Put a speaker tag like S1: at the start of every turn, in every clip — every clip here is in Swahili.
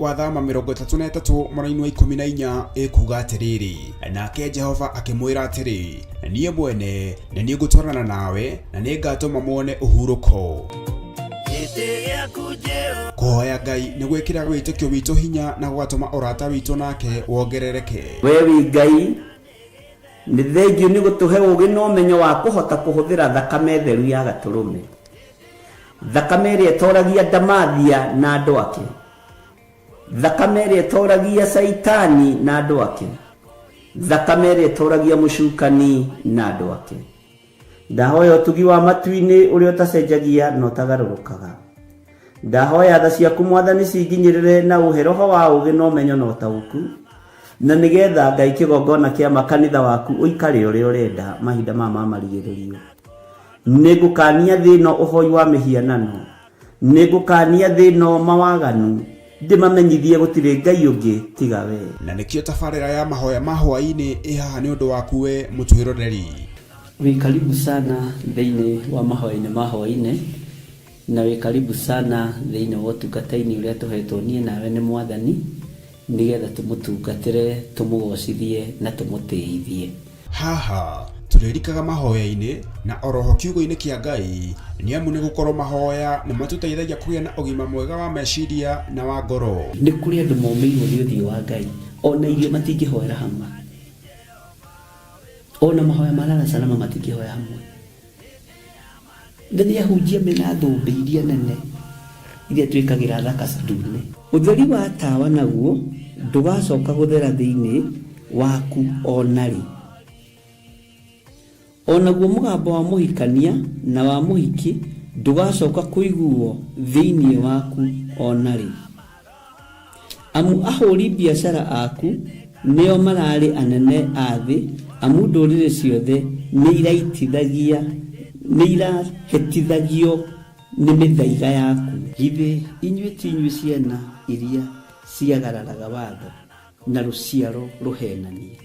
S1: gwathama 33 mwaka wa 14 ikuga atiriri, nake Jehova akimwira atiri, niĩ mwene na niĩ ngũtwarana nawe na nĩ ngatũma muone ũhurũko. Kuhoya Ngai nĩ gwĩkĩra wĩtĩkio witũ hinya na gũgatũma ũrata witũ nake wongerereke.
S2: We wi Ngai nĩ thengiũ nĩ gũtũhe ũũgĩ na ũmenyo wa kũhota kũhũthĩra thakame theru ya Gatũrũme, thakame ĩrĩa ĩtoragia ndamathia na andũ ake, thakame ĩrĩa ĩtoragia Saitani na andũ ake, thakame ĩrĩa ĩtoragia mũcukani na andũ ake. Ndahoya ũtugi wa matu-inĩ ũrĩa ũtacenjagia na ũtagarũrũkaga. Ndahoya tha ciaku Mwathani cinginyĩrĩre na ũhe roho wa ũũgĩ na ũmenyo na ũtaũku, na nĩgetha Ngai kĩgongona kĩa makanitha waku ũikare ũrĩa ũrenda mahinda mama marigĩrĩrio. Nĩngũkania thĩno ũhoi wa mĩhianano, nĩngũkania thĩno mawaganu, ndĩmamenyithie gũtirĩ Ngai ũngĩ tiga we.
S1: Na nĩkĩo tabarĩra ya mahoya ma hwaĩ-inĩ ĩhaha nĩ ũndũ waku we mũtwĩroreri.
S2: Wĩ karibu sana thĩinĩ wa mahoya-inĩ ma hwaĩ-inĩ, na wĩ karibu sana thĩinĩ wa ũtungata-inĩ ũrĩa tũhetwo niĩ nawe nĩ Mwathani, nĩgetha tũmũtungatĩre, tũmũgocithie na tũmũtĩithie.
S1: Haha tũrĩrikaga mahoya-inĩ na oroho kiugo-inĩ kĩa Ngai, nĩ amu nĩ gũkorwo mahoya nĩ matũteithagia kũgĩa na ũgima mwega wa meciria na wa ngoro.
S2: Nĩ kũrĩ andũ momĩirwo nĩ ũthiũ wa Ngai, ona irio matingĩhoera hamwe, ona mahoya malala salama matingĩhoya hamwe. Nĩ ahunjia mena thũmbĩ iria nene iria twĩkagĩra thaka ndune. Ũtheri wa tawa naguo ndũgacoka gũthera thĩinĩ waku onarĩ. Onaguo mũgambo wa mũhikania na wa mũhiki ndũgacoka kũiguo thĩinĩ waku onarĩ. Amu ahũri biacara aku nĩo mararĩ anene a thĩ, amu ndũrĩrĩ ciothe nĩ irahĩtithagio nĩ mĩthaiga yaku. Githĩ inyuĩ ti inyuĩ ciana iria ciagararaga watho na rũciaro rũhenanie?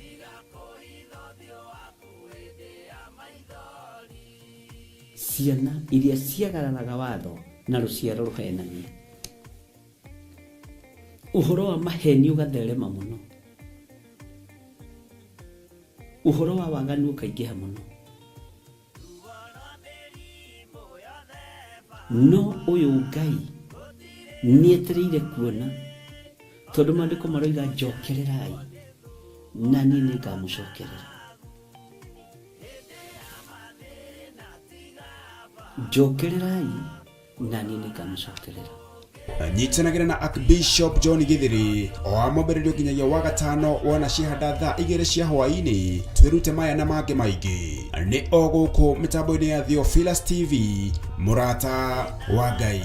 S2: Ciana iria ciagararaga watho na rũciaro rũhenanie. Ũhoro wa maheni ũgatherema mũno, ũhoro wa waganu ũkaingĩha mũno. No ũyũ Ngai nĩetereire kuona, tondũ maandĩko maroiga njokererai na niĩ nĩngamũcokerera. Njokererai na niĩ nĩngamũcokerera.
S1: Nyitanagĩra na Archbishop John Githiri o amũmbĩrĩrio nginyagia wa gatano wona ciahanda thaa 2 cia hwaĩ-inĩ. Twĩrute maya na mangĩ maingĩ nĩ o gũkũ mĩtambo-inĩ ya Theophilus TV, mũrata wa Ngai.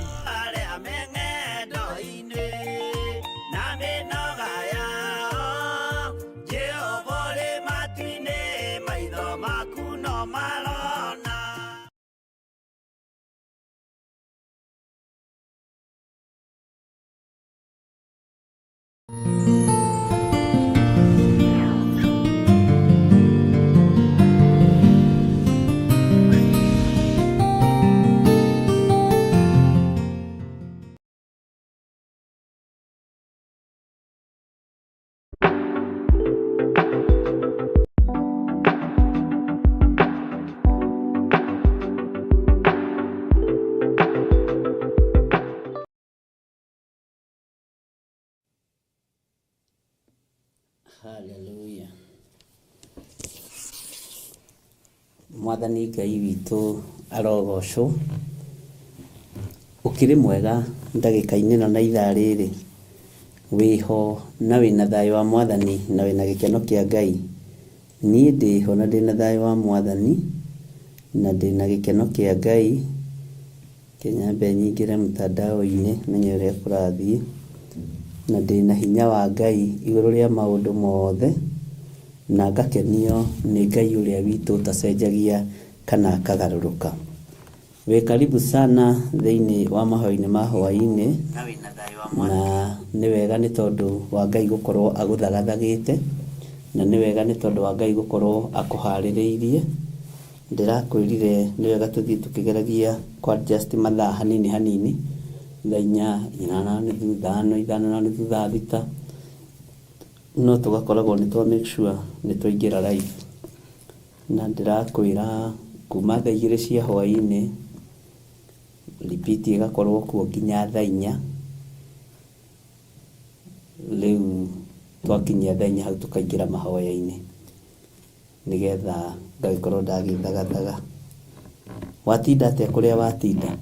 S1: Hallelujah. Mwathani Ngai witũ arogocwo. Ũkĩrĩ mwega ndagĩka-inĩ na ithaa rĩrĩ, wĩho na wĩna thayũ wa Mwathani na wĩna gĩkeno kĩa Ngai. Niĩ ndĩho na ndĩna thayũ wa Mwathani na ndĩna gĩkeno kĩa Ngai. Kenyambe nyingĩre mtandao-inĩ menye ũrĩa kũrathiĩ, na ndĩna hinya wa Ngai igũrũ rĩa maũndũ mothe, na ngakenio nĩ Ngai ũrĩa witũ ũtacenjagia kana akagarũrũka. Wĩ karibu sana thĩinĩ wa mahoya-inĩ ma hwaĩ-inĩ, na nĩ wega nĩ tondũ wa Ngai gũkorwo agũthagathagĩte, na nĩ wega nĩ tondũ wa Ngai gũkorwo akũharĩrĩirie. Ndĩrakwĩrire nĩ wega tũthiĩ tũkĩgeragia kwa just mathaa hanini hanini, thaa 4:30, 5:30, thaa 6, no tugakoragwo nĩ twa make sure nĩ twaingĩra live, na ndĩrakwĩra kuma thaa 2 cia hwaĩ-inĩ repeat ĩgakorwo kuo nginya thaa 4. Rĩu twakinyia thaa 4 hau tukaingĩra mahoya-inĩ nĩgetha ngagĩkorwo ndagĩthagathaga. Watinda atĩa kũrĩa watinda?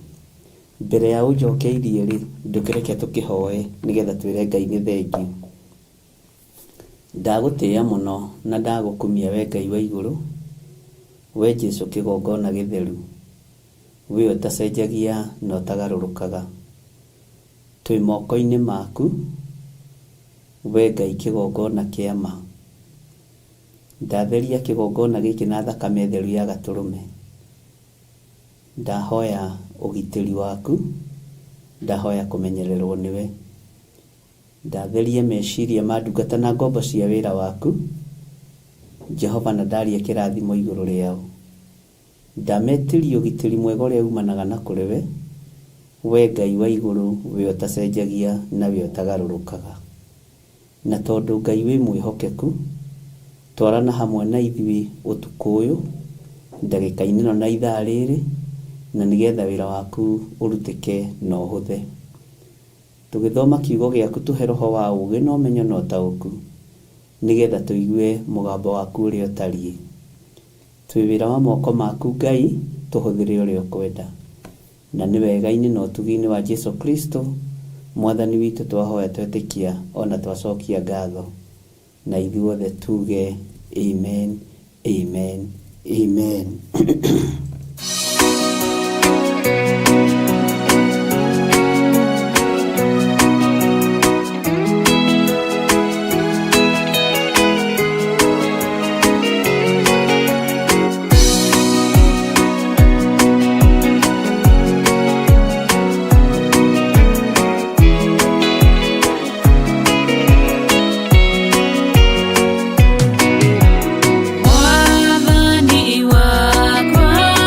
S1: Mbere ya ũnjokeirie rĩ, ndũkĩreke tũkĩhoe nĩgetha twĩre Ngai nĩ thengiũ. Ndagũtĩĩa mũno na ndagũkumia we Ngai wa igũrũ, we Jesũ kĩgongona gĩtheru, we ũtacenjagia na ũtagarũrũkaga. Twĩ moko-inĩ maku, we Ngai kĩgongona kĩa ma. Ndatheria kĩgongona gĩkĩ na thakame theru ya Gatũrũme. Ndahoya ũgitĩri waku, ndahoya kũmenyererwo nĩwe. Ndatheria meciria ma ndungata na ngombo cia wĩra waku, Jehova, na ndaria kĩrathimo igũrũ rĩao. Ndametiria ũgitĩri mwega ũrĩa umanaga na kũrĩ we, we Ngai wa igũrũ, we ũtacenjagia na we ũtagarũrũkaga. Na tondũ Ngai wĩ mwĩhokeku, twarana hamwe na ithuĩ ũtukũ ũyũ, ndagĩka-inĩ ĩno na ithaa rĩrĩ, na nĩgetha wĩra waku ũrutĩke na ũhũthe. Tũgĩthoma kiugo gĩaku tũhe roho wa ũũgĩ na ũmenyo na ũtaũku, nĩgetha tũigue mũgambo waku ũrĩa ũtariĩ. Twĩ wĩra wa moko maku Ngai, tũhũthĩre ũrĩa ũkwenda. Na nĩ wega-inĩ na ũtugi-inĩ wa Jesũ Kristo Mwathani witũ twahoya twetĩkia ona twacokia ngatho. Na ithuothe tuge amen, amen, amen.
S3: Mwathani wakwa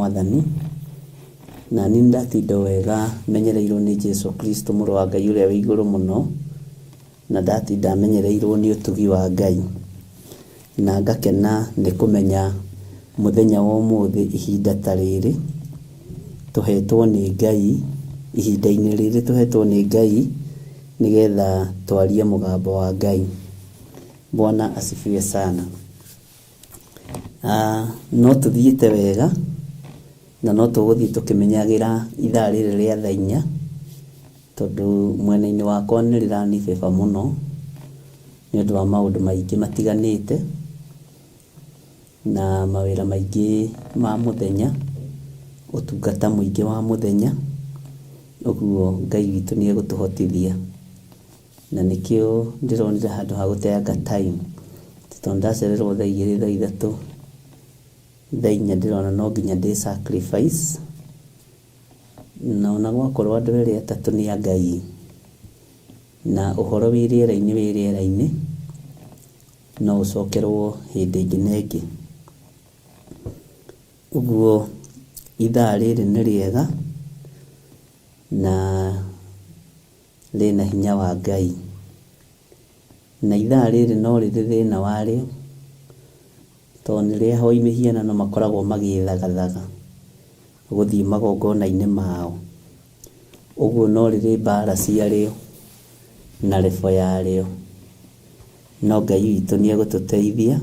S1: mwathani, na ni ndatinda wega menyereirwo ni Jesu Kristo mũrũ wa Ngai ũrĩa wĩ igũrũ mũno, na ndatinda menyereirwo ni ũtugi wa Ngai, na ngakena nĩ kũmenya mũthenya wa ũmũthĩ ihinda ta rĩrĩ tũhetwo nĩ Ngai, ihinda-inĩ rĩrĩ tũhetwo nĩ Ngai nigetha twarie mũgambo wa Ngai. Bwana asifiwe sana. No tuthiĩte wega na no tũgũthiĩ tũkĩmenyagĩra ithaa rĩrĩ rĩa thaa 4, tondũ mwena-inĩ wakwa nĩ rĩranibeba mũno nĩ ũndũ wa maũndũ maingĩ matiganĩte na mawĩra maingĩ ma mũthenya, ũtungata mũingĩ wa mũthenya. Ũguo Ngai witũ nĩ egũtũhotithia, na nĩkĩo ndĩronire handũ ha gũteanga time, tondũ ndacererwo thaa 2, thaa 3, thaa 4 ndĩrona no nginya ndĩ sacrifice, na ona gwakorwo andũ erĩ atatũ nĩ a Ngai, na ũhoro wĩ rĩera-inĩ no ũcokerwo hĩndĩ ĩngĩ na ĩngĩ. Ũguo ithaa rĩrĩ nĩ rĩega na rĩna hinya wa Ngai, na ithaa rĩrĩ no rĩrĩ thĩna warĩo, tondũ nĩrĩa ahoi mĩhianano makoragwo magĩthagathaga gũthiĩ magongona-inĩ mao. Ũguo no rĩrĩ mbara ciarĩo na rebo yarĩo, no Ngai witũ nĩ egũtũteithia,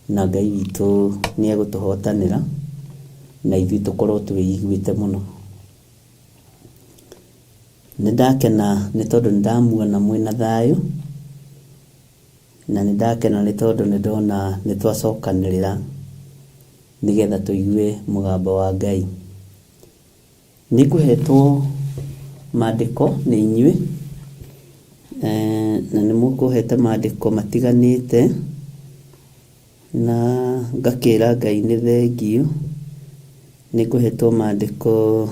S1: na Ngai witũ nĩ egũtũhotanĩra, na ithuĩ tũkorwo twĩiguĩte mũno. Nĩ ndakena nĩ tondũ nĩ ndamuona mwĩna thayũ, na nĩ ndakena nĩ tondũ nĩ ndona nĩ twacokanĩrĩra nigetha tũigue mũgambo wa Ngai. Nĩ ngũhetwo maandĩko nĩ inyuĩ, na nĩ mũkũhete maandĩko matiganĩte, na ngakĩra Ngai nĩ thengio. Nĩ ngũhetwo maandĩko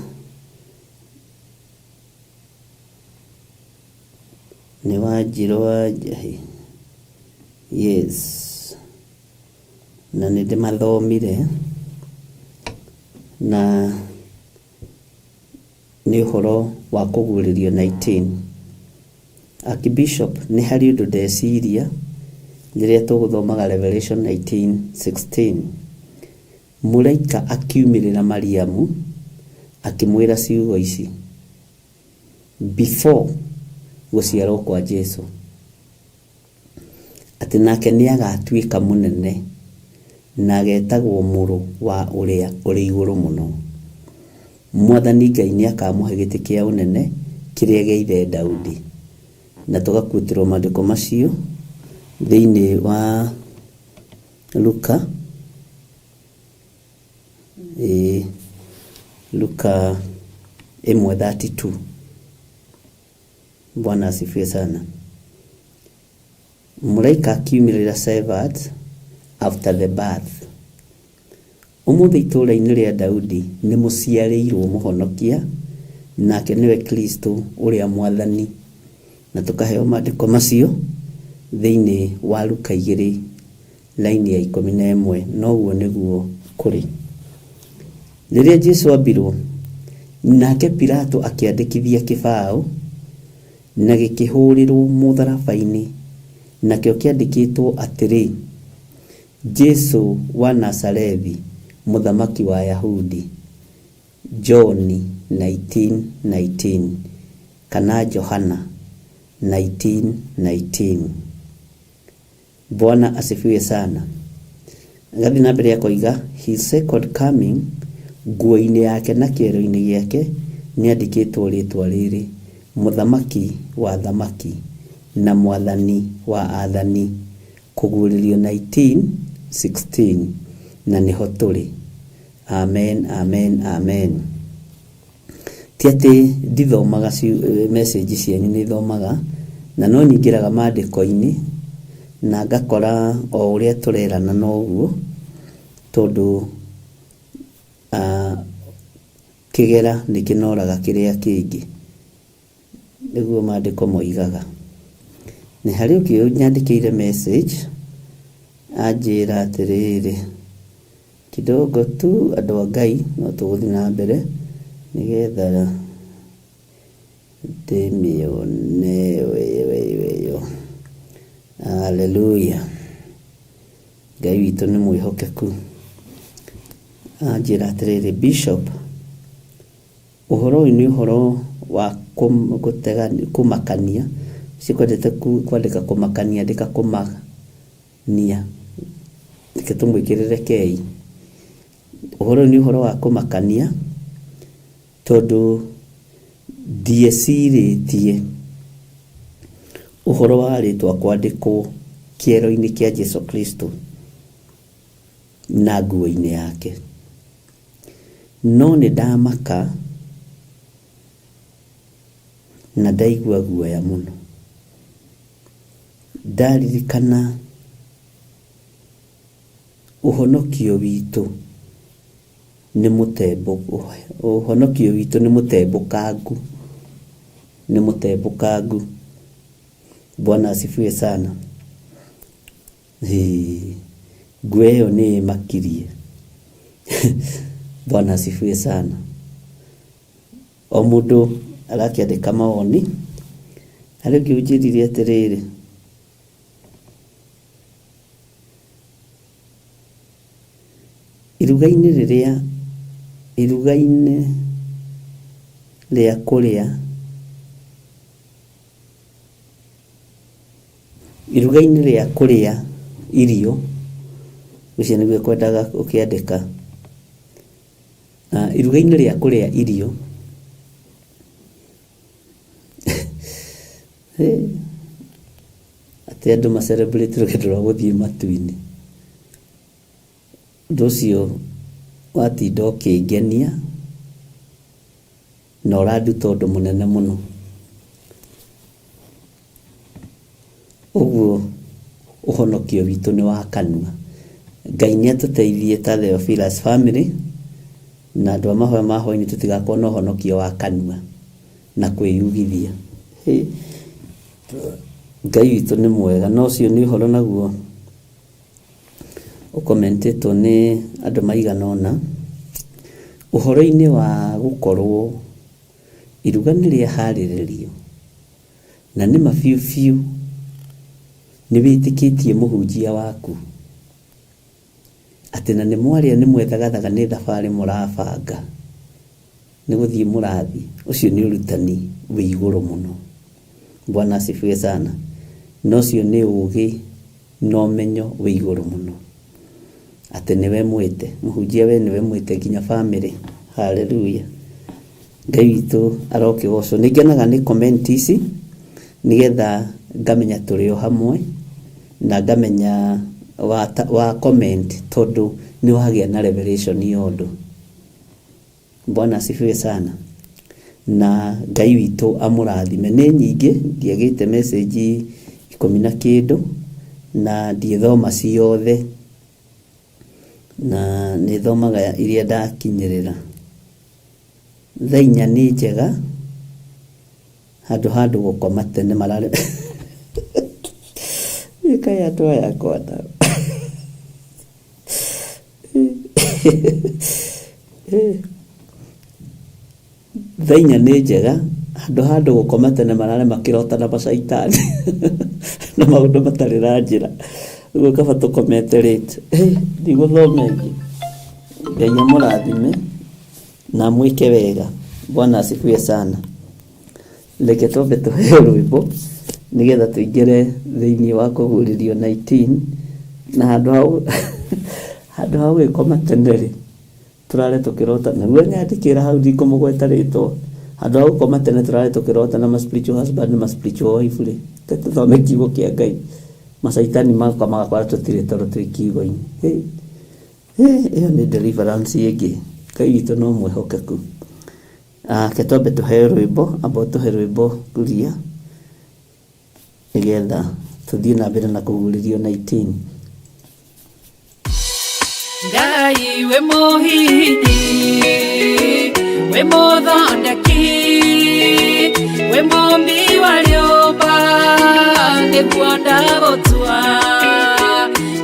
S1: nĩ Wanjirũ wa Njahi, yes, na nĩ ndĩmathomire, na nĩ ũhoro wa kũguũrĩrio 19. Archbishop nĩ harĩ ũndũ ndeciria rĩrĩa tũgũthomaga Revelation 19:16. Mũraika akiumĩrĩra Mariamu akĩmwĩra ciugo ici before gũciarwo kwa Jesu, atĩ nake nĩ agatuĩka mũnene na agetagwo mũrũ wa ũrĩa ũrĩ igũrũ mũno. Mwathani Ngai nĩ akamũhe gĩtĩ kĩa ũnene kĩrĩa gĩa ithe Daudi. Na tũgakuĩtĩrwo maandĩko macio thĩinĩ wa Luka, Luka 1:32. Bwana asifiwe sana. Mũraika akiumĩrĩra Shepherd after the birth. Ũmũthĩ itũũra-inĩ rĩa Daudi nĩ mũciarĩirwo mũhonokia, nake nĩwe Kristo ũrĩa mwathani. Na tũkaheo maandĩko macio thĩinĩ wa Luka 2 laini ya 11. Noguo nĩguo kũrĩ. Rĩrĩa Jesu ambirwo, nake Pilato akĩandĩkithia kĩbaũ na gĩkĩhũrĩrwo mũtharaba-inĩ, nakĩo kĩandĩkĩtwo atĩrĩ: Jesu wa Nazarethi, mũthamaki wa Ayahudi. John 19:19 kana Johana 19:19. Bwana asifiwe sana. Gathi na mbere ya koiga his second coming, nguo-inĩ yake na kĩero-inĩ gĩake nĩ andĩkĩtwo rĩtwa rĩrĩ: mũthamaki wa athamaki na mwathani wa athani. Kũguũrĩrio 19:16. Na nĩho tũrĩ. Amen, amen, amen. Ti atĩ ndithomaga message cianyu, nĩ thomaga, na no nyingĩraga maandĩko-inĩ na ngakora o ũrĩa tũrerana noguo, tondũ kĩgera nĩ kĩnoraga kĩrĩa kĩngĩ, nĩguo maandĩko moigaga. Nĩ harĩ ũngĩ nyandĩkĩire message anjĩra atĩrĩrĩ, kidogo tu andũ a Ngai no tũgũthiĩ na mbere nigetha ndĩmĩone weyo. Haleluya. Ngai witũ nĩ mwĩhokeku. Anjĩra atĩrĩrĩ, Bishop, ũhoro ũyũ nĩ ũhoro wa kũmakania. Sikwendete kwandĩka kũmakania, ndĩka kũmania. Reke tũmwĩkĩrĩre kei. Ũhoro ũyũ nĩ ũhoro wa kũmakania tondũ ndiecirĩtie ũhoro wa rĩtwa kwandĩkwo kĩero-inĩ kĩa Jesu Kristo na nguo-inĩ yake. No nĩ ndamaka na ndaigua guoya mũno. Ndaririkana ũhonokio witũ nĩ mũtembũkangu. Nĩ mũtembũkangu. Bwana asifiwe sana. Nguo ĩyo nĩ makirie. Bwana asifiwe sana. O mũndũ arakĩandĩka mawoni. Harĩ ũngĩ ũnjĩrire atĩrĩrĩ, iruga-inĩ rĩa kũrĩa irio, ũcio nĩguo kwendaga ũkĩandĩka. Iruga-inĩ rĩa kũrĩa irio atĩ andũ macelebrate rũgendo rwa gũthiĩ matu-inĩ. Ũndũ ũcio watinda ũkĩngenia na ũranduta ũndũ mũnene mũno. Ũguo ũhonokio witũ nĩ wa kanua. Ngai nĩ atũteithie ta Theophilus family na andũ a mahoya ma hwaĩ-inĩ tũtigakorwo na ũhonokio wa kanua na kwĩyugithia. Ngai witũ nĩ mwega. No ũcio nĩ ũhoro naguo ũkomentetwo nĩ andũ maigana ũna. Ũhoro-inĩ wa gũkorwo iruga nĩ rĩaharĩrĩrio na nĩ mabiũ nĩ wĩtĩkĩtie mũhunjia waku atĩ na nĩ mwarĩa nĩ mwethagathaga nĩ thabarĩ mũrabanga nĩ gũthiĩ mũrathi. Ũcio nĩ ũrutani wĩ igũrũ mũno. Bwana asifiwe sana. No ũcio nĩ ũgĩ na ũmenyo wĩ igũrũ mũno atĩ nĩwe mwĩte mũhunjia, we nĩwe mwĩte nginya family. Haleluya. Ngai witũ arokĩgocwo. Nĩ ngenaga nĩ comment ici nigetha ngamenya tũrĩ o hamwe na ngamenya wa comment tondũ nĩ wagĩa na revelation yondũ. Bwana asifiwe sana. Na Ngai witũ amũrathime. Nĩ nyingĩ ndiagĩte message 10 na kĩndũ na ndiethoma ciothe na nĩ thomaga iria ndakinyĩrĩra. Thaa 4 nĩ njega handũ gũkoma tene marare ikaya andũ aya kwenda. Thaa 4 nĩ njega handũ gũkoma tene marare makĩrota na macaitani na maũndũ matarĩ na njĩra. Ũguo kaba tũkomete late. Ndigũthoma ingĩ. Ngai amũrathime na mwĩke wega. Bwana asifiwe sana. Reke twambe tũheo rwĩmbo nigetha tũingĩre thĩinĩ wa kũgũrĩrio 19 na handũ hau gũkoma tene rĩ tũrare tũkĩrota. Naguo nyandĩkĩra hau ndikũmũgweta rĩtwa. Handũ hau gũkoma tene tũrare tũkĩrota na spiritual husband na spiritual wife rĩ. Tũthome kiugo kĩa Ngai. Macaitani magakora tũtirĩ toro twĩ kiugo-inĩ. Ĩyo nĩ deliverance ĩngĩ. Ngai witũ no mwĩhokeku. Ke twambe tũheo rwĩmbo, amba tũhe rwĩmbo kuria nigetha tũthiĩ na mbere na kũgũrĩrio 19.
S3: Ngai we mũhiti, we mũthondeki, we mũmbi wa rĩũmba, nĩguo ndagũtua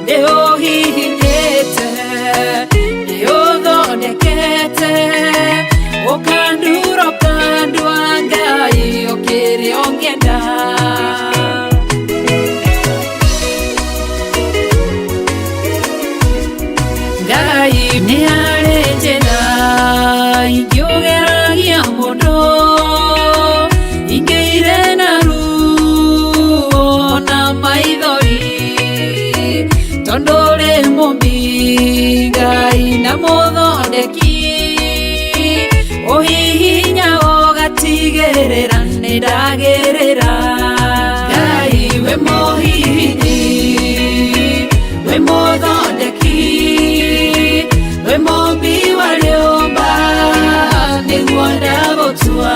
S3: ndĩũhihĩte nĩndagĩrĩra. Ngai we mũhihi, we mũthondeki, we mũmbi wa rĩũmba, nĩguo ndagũtua.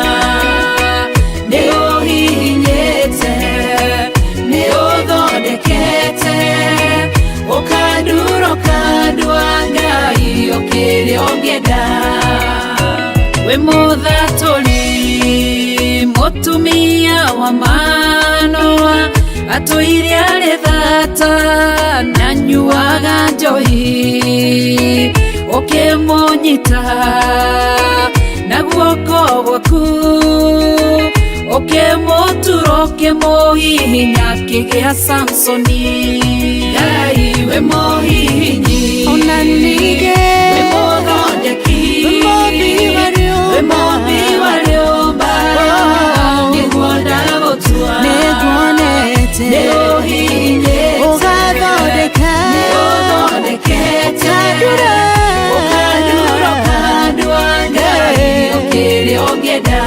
S3: Nĩũhihinyĩte, nĩũthondekete, ũkandura ũkandua Ngai ũkĩrĩa ũngĩenda. We mũthatũri, mũtumia wa Manoa, atũire arĩ thata na nyuaga njohi, ũkĩmũnyita na guoko gwaku, ũkĩmũtura ũkĩmũhihinya akĩgĩa Samsoni. Ngai we mũhihinyi, ona ningĩ we mũthondeki, we mũmbi wa rĩũmba, nĩguo ndagũtua. Nĩguonete, nĩũhihinyĩte, ũgathondeka, nĩũthondekete, ũkandura ũkandua Ngai ũkĩrĩa ũngĩenda.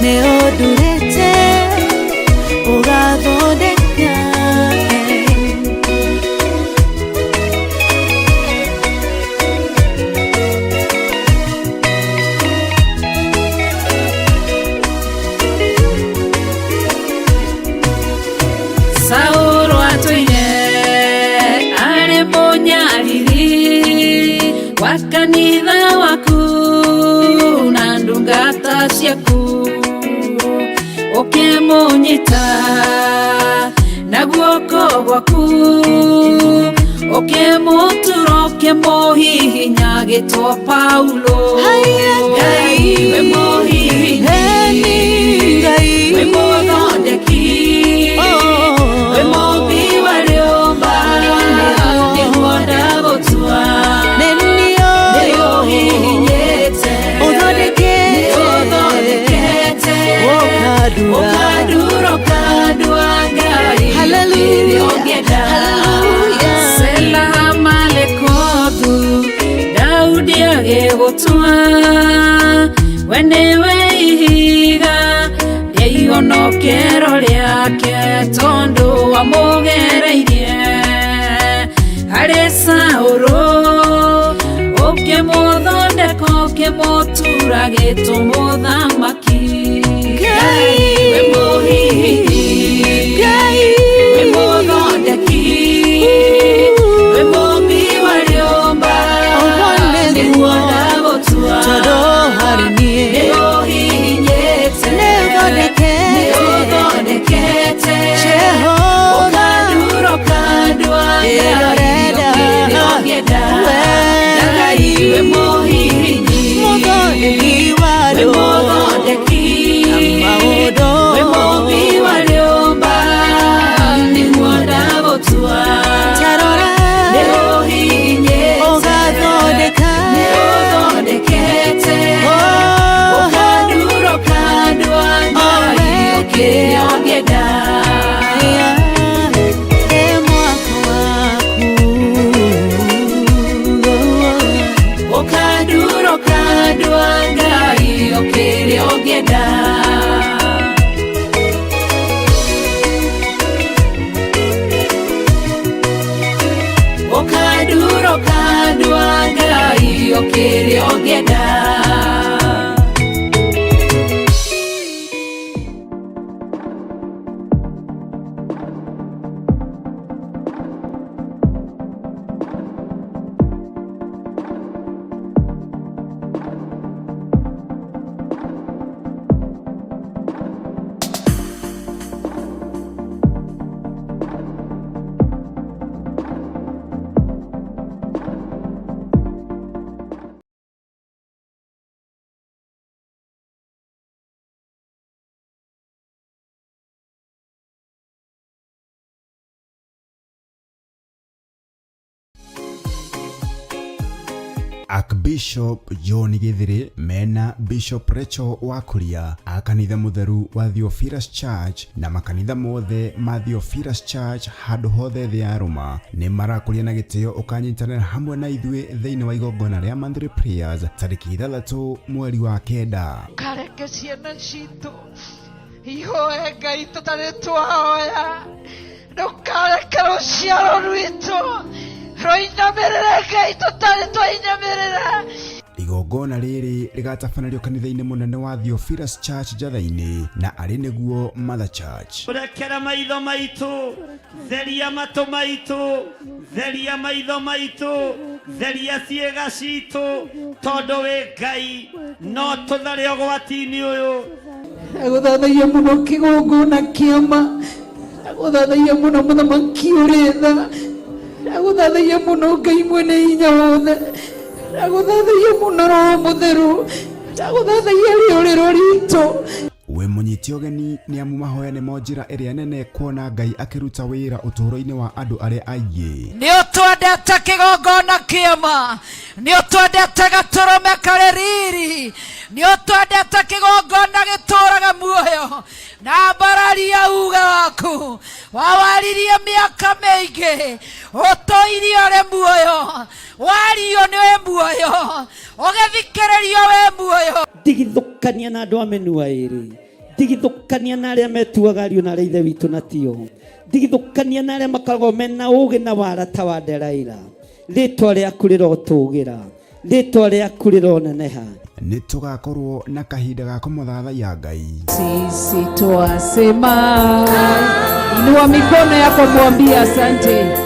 S3: Nĩũndurĩte, ũgathondeka. Saũlũ atũire arĩ mũnyariri wa kanitha waku na ndungata ciaku, ũkĩmũnyita na guoko gwaku, ũkĩmũtura ũkĩmũhihinya agĩtwo Paulo. Ngai we mũhihinyi, we mũthondeki, we mũmbi wa rĩũmba, nĩguo ndagũtua. Nĩũhihinyĩte, nĩũthondekete, ũkandura ũkandua Ngai ũkĩrĩa ũngĩenda. Selaha malekothu, Daudi agĩgũtua. We nĩwe ihiga rĩa ihonokero rĩake, tondũ wamũgereirie harĩ Saũlũ, ũkĩmũthondeka ũkĩmũtura agĩtwo mũthamaki. Ngai we mũhihinyi, we mũthondeki, we mũmbi wa rĩũmba, nĩguo ndagũtua. Nĩũhihinyĩte, nĩũthondekete, ũkandura ũkandua Ngai ũkĩrĩa ũngĩenda. Ngai we mũhihinyi, we mũthondeki, we mũmbi wa rĩũmba, nĩguo ndagũtua. Nĩũhihinyĩte, nĩũthondekete, ũkandura ũkandua Ngai ũkĩrĩa ũngĩenda. Ũkandura ũkandua Ngai ũkĩrĩa ũngĩenda. Ũkandura ũkandua Ngai ũkĩrĩa ũngĩenda.
S4: Archbishop John Githiri mena Bishop Rachel Wakuria a kanitha mutheru wa Theophilus Church na makanitha mothe ma Theophilus Church handu hothe thĩ ya Roma nĩ marakuria na gĩtĩo ũkanyitanĩra hamwe na ithuĩ thĩinĩ wa igongona rĩa monthly prayers tarĩki 6 mweri wa kenda.
S5: Kareke ciana citũ ihoe Ngai tũtarĩ twahoya, ndũkareke rũciaro rwitũ rũinamĩrĩre Ngai tũtarĩ twainamĩrĩra.
S4: Igongona rĩrĩ rĩgatabanĩrio kanitha-inĩ mũnene wa Theophilus Church Njatha-inĩ na arĩ nĩguo Mother Church.
S2: Rekera maitho maitũ, theria matũ maitũ, theria maitho maitũ, theria ciĩga citũ, tondũ wĩ Ngai no tũtharĩ ũgwati-inĩ ũyũ.
S5: Agũthaithagia mũno kĩgongona kĩama, agũthaithagia mũno mũthamaki ũrĩ tha, agũthaithagia mũno Ngai mwene hinya wothe, agũthaithagia mũno Roho Mũtheru, agũthaithagia rĩũrĩro ritũ.
S4: We mũnyiti ũgeni nĩ amu mahoya nĩ mo njĩra ĩrĩa nene kuona Ngai akĩruta wĩra ũtũũro-inĩ wa andũ arĩa aingĩ.
S5: Nĩ ũtwendete kĩgongona kĩama, nĩ ũtwendete gatũrũme karĩ riri, nĩ ũtwendete kĩgongona gĩtũũraga muoyo na mbararia uge waku, wawaririe mĩaka mĩingĩ, ũtũirie ũrĩ muoyo, wario nĩ wĩ muoyo, ũgĩthikĩrĩrio wĩ muoyo.
S1: Ndigithũkania na andũ a mĩnua ĩrĩ, ndigithũkania na arĩa metuaga ariũ na arĩa ithe witũ na tio, ndigithũkania na arĩa makoragwo mena ũũgĩ na warata wa nderaira. Rĩtwa rĩaku rĩrotũũgĩra, rĩtwa rĩaku rĩroneneha.
S4: Nĩ tũgakorwo na kahinda ga kũmũthathaiya Ngai.
S5: Sisi twasema, inua mikono yako mwambie asante,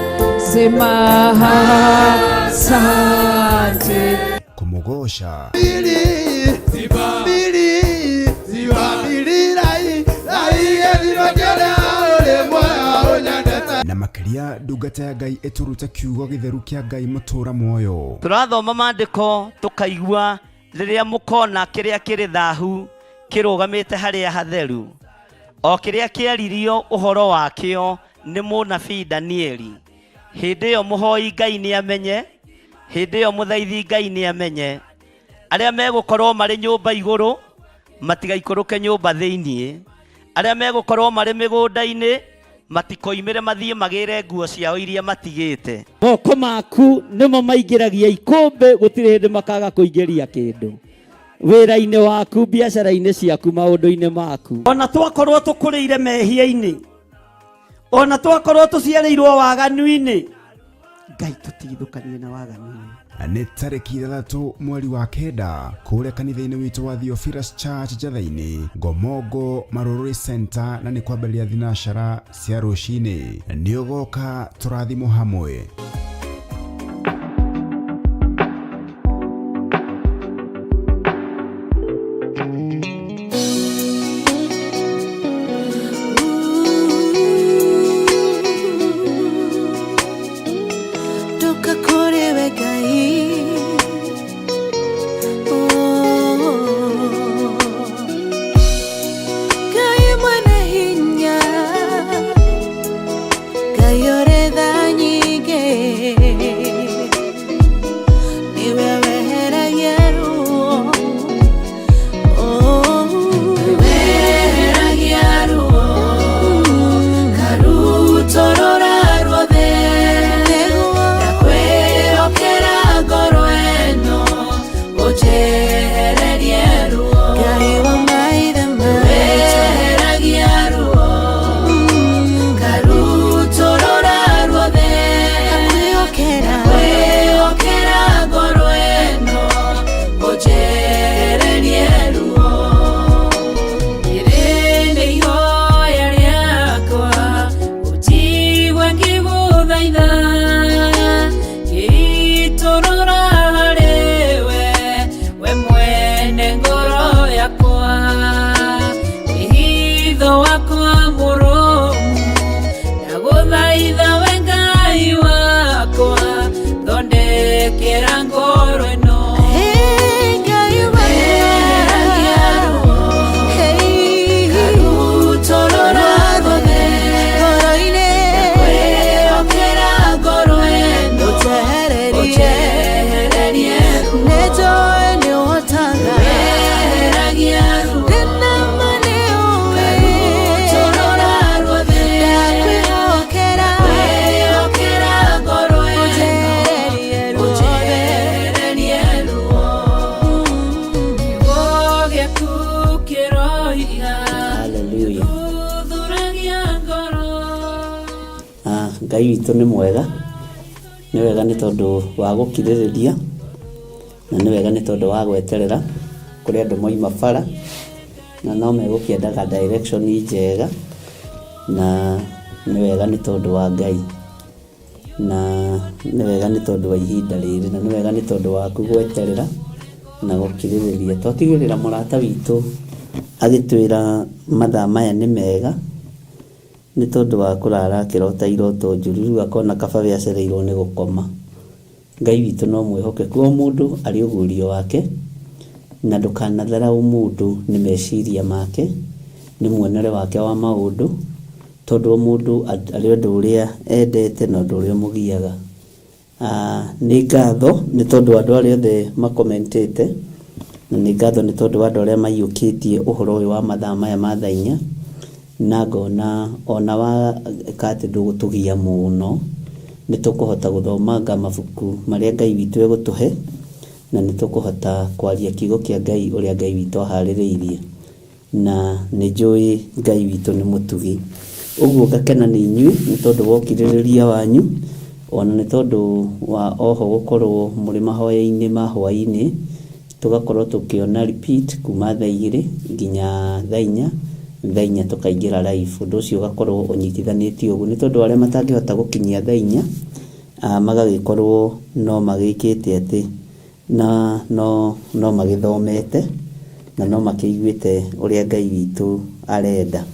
S5: sema asante,
S4: kumũgoca na makĩria ndungata ya Ngai ĩtũrute kiugo gĩtheru kĩa Ngai mũtũũra muoyo.
S2: Tũrathoma maandĩko tũkaigua rĩrĩa mũkona kĩrĩa kĩrĩ thahu kĩrũgamĩte harĩa hatheru, o kĩrĩa kĩaririo ũhoro wakĩo nĩ mũnabii Danieli. Hĩndĩ ĩyo mũhoi Ngai nĩ amenye, hĩndĩ ĩyo mũthaithi Ngai nĩ amenye, arĩa megũkorwo marĩ nyũmba igũrũ matigaikũrũke nyũmba thĩiniĩ, arĩa megũkorwo marĩ mĩgũnda-inĩ matikoimĩre mathiĩ magĩre nguo ciao iria matigĩte.
S1: Moko maku nĩmo maingĩragia ikũmbĩ, gũtirĩ hĩndĩ makaga kũingĩria kĩndũ wĩra-inĩ waku, biacara-inĩ ciaku, maũndũ-inĩ maku. Ona twakorwo tũkũrĩire mehia-inĩ, ona twakorwo tũciarĩirwo waganu-inĩ, Ngai tũtigithũkanie na waganu-inĩ.
S4: Nĩ tarĩki 6 mweri wa kenda kũrĩa kanitha-inĩ witũ wa Theophilus Church Njatha-inĩ, Ngomongo Maroroi Center, na nĩ kwambĩrĩria thinacara cia rũcinĩ. Nĩ ũgoka tũrathimwo hamwe.
S3: Kayoreda nyige
S1: Ngai witũ nĩ mwega, nĩ wega nĩ tondũ wa gũkirĩrĩria, na nĩ wega nĩ tondũ wa gweterera kũrĩ andũ moima bara, na no megũkĩendaga direction njega, na nĩ wega nĩ tondũ wa Ngai, na nĩ wega nĩ tondũ wa ihinda rĩrĩ, na nĩ wega nĩ tondũ waku gweterera na gũkirĩrĩria. Twatigĩrĩra mũrata witũ agĩtwĩra mathaa maya nĩ mega, nĩ tondũ wa kũrara akĩrota iroto njũru, rĩu akona kaba acereirwo nĩ gũkoma. Ngai witũ no mwĩhokeku, o mũndũ arĩ ũguũrio wake, na ndũkanatharaũ mũndũ nĩ meciria make, nĩ muonere wake wa maũndũ, tondũ o mũndũ arĩ ũndũ ũrĩa endete na ũndũ ũrĩa ũmũgiaga. Nĩ ngatho nĩ tondũ andũ arĩa othe makomentĩte, na nĩ ngatho nĩ tondũ andũ arĩa maiyũkĩtie ũhoro ũyũ wa mathaa maya ma thaa inya, na ngona ona waka atĩ ndũgũtũgia mũno, nĩ tũkũhota gũthomanga mabuku marĩa Ngai witũ egũtũhe, na nĩ tũkũhota kwaria kiugo kĩa Ngai ũrĩa Ngai witũ aharĩrĩirie, na nĩ njũĩ Ngai witũ nĩ mũtugi. Ũguo ngakena nĩ inyuĩ nĩ tondũ wa ũkirĩrĩria wanyu, ona nĩ tondũ wa oho gũkorwo mũrĩ mahoya-inĩ ma hwaĩ-inĩ, tũgakorwo tũkĩona repeat kuma thaa 2 nginya thaa 4, thaa 4 tũkaingĩra live. Ũndũ ũcio ũgakorwo ũnyitithanĩtio ũguo, nĩ tondũ arĩa matangĩhota gũkinyia thaa 4 magagĩkorwo no magĩkĩte atĩ na no magĩthomete, na no makĩiguĩte ũrĩa Ngai witũ arenda.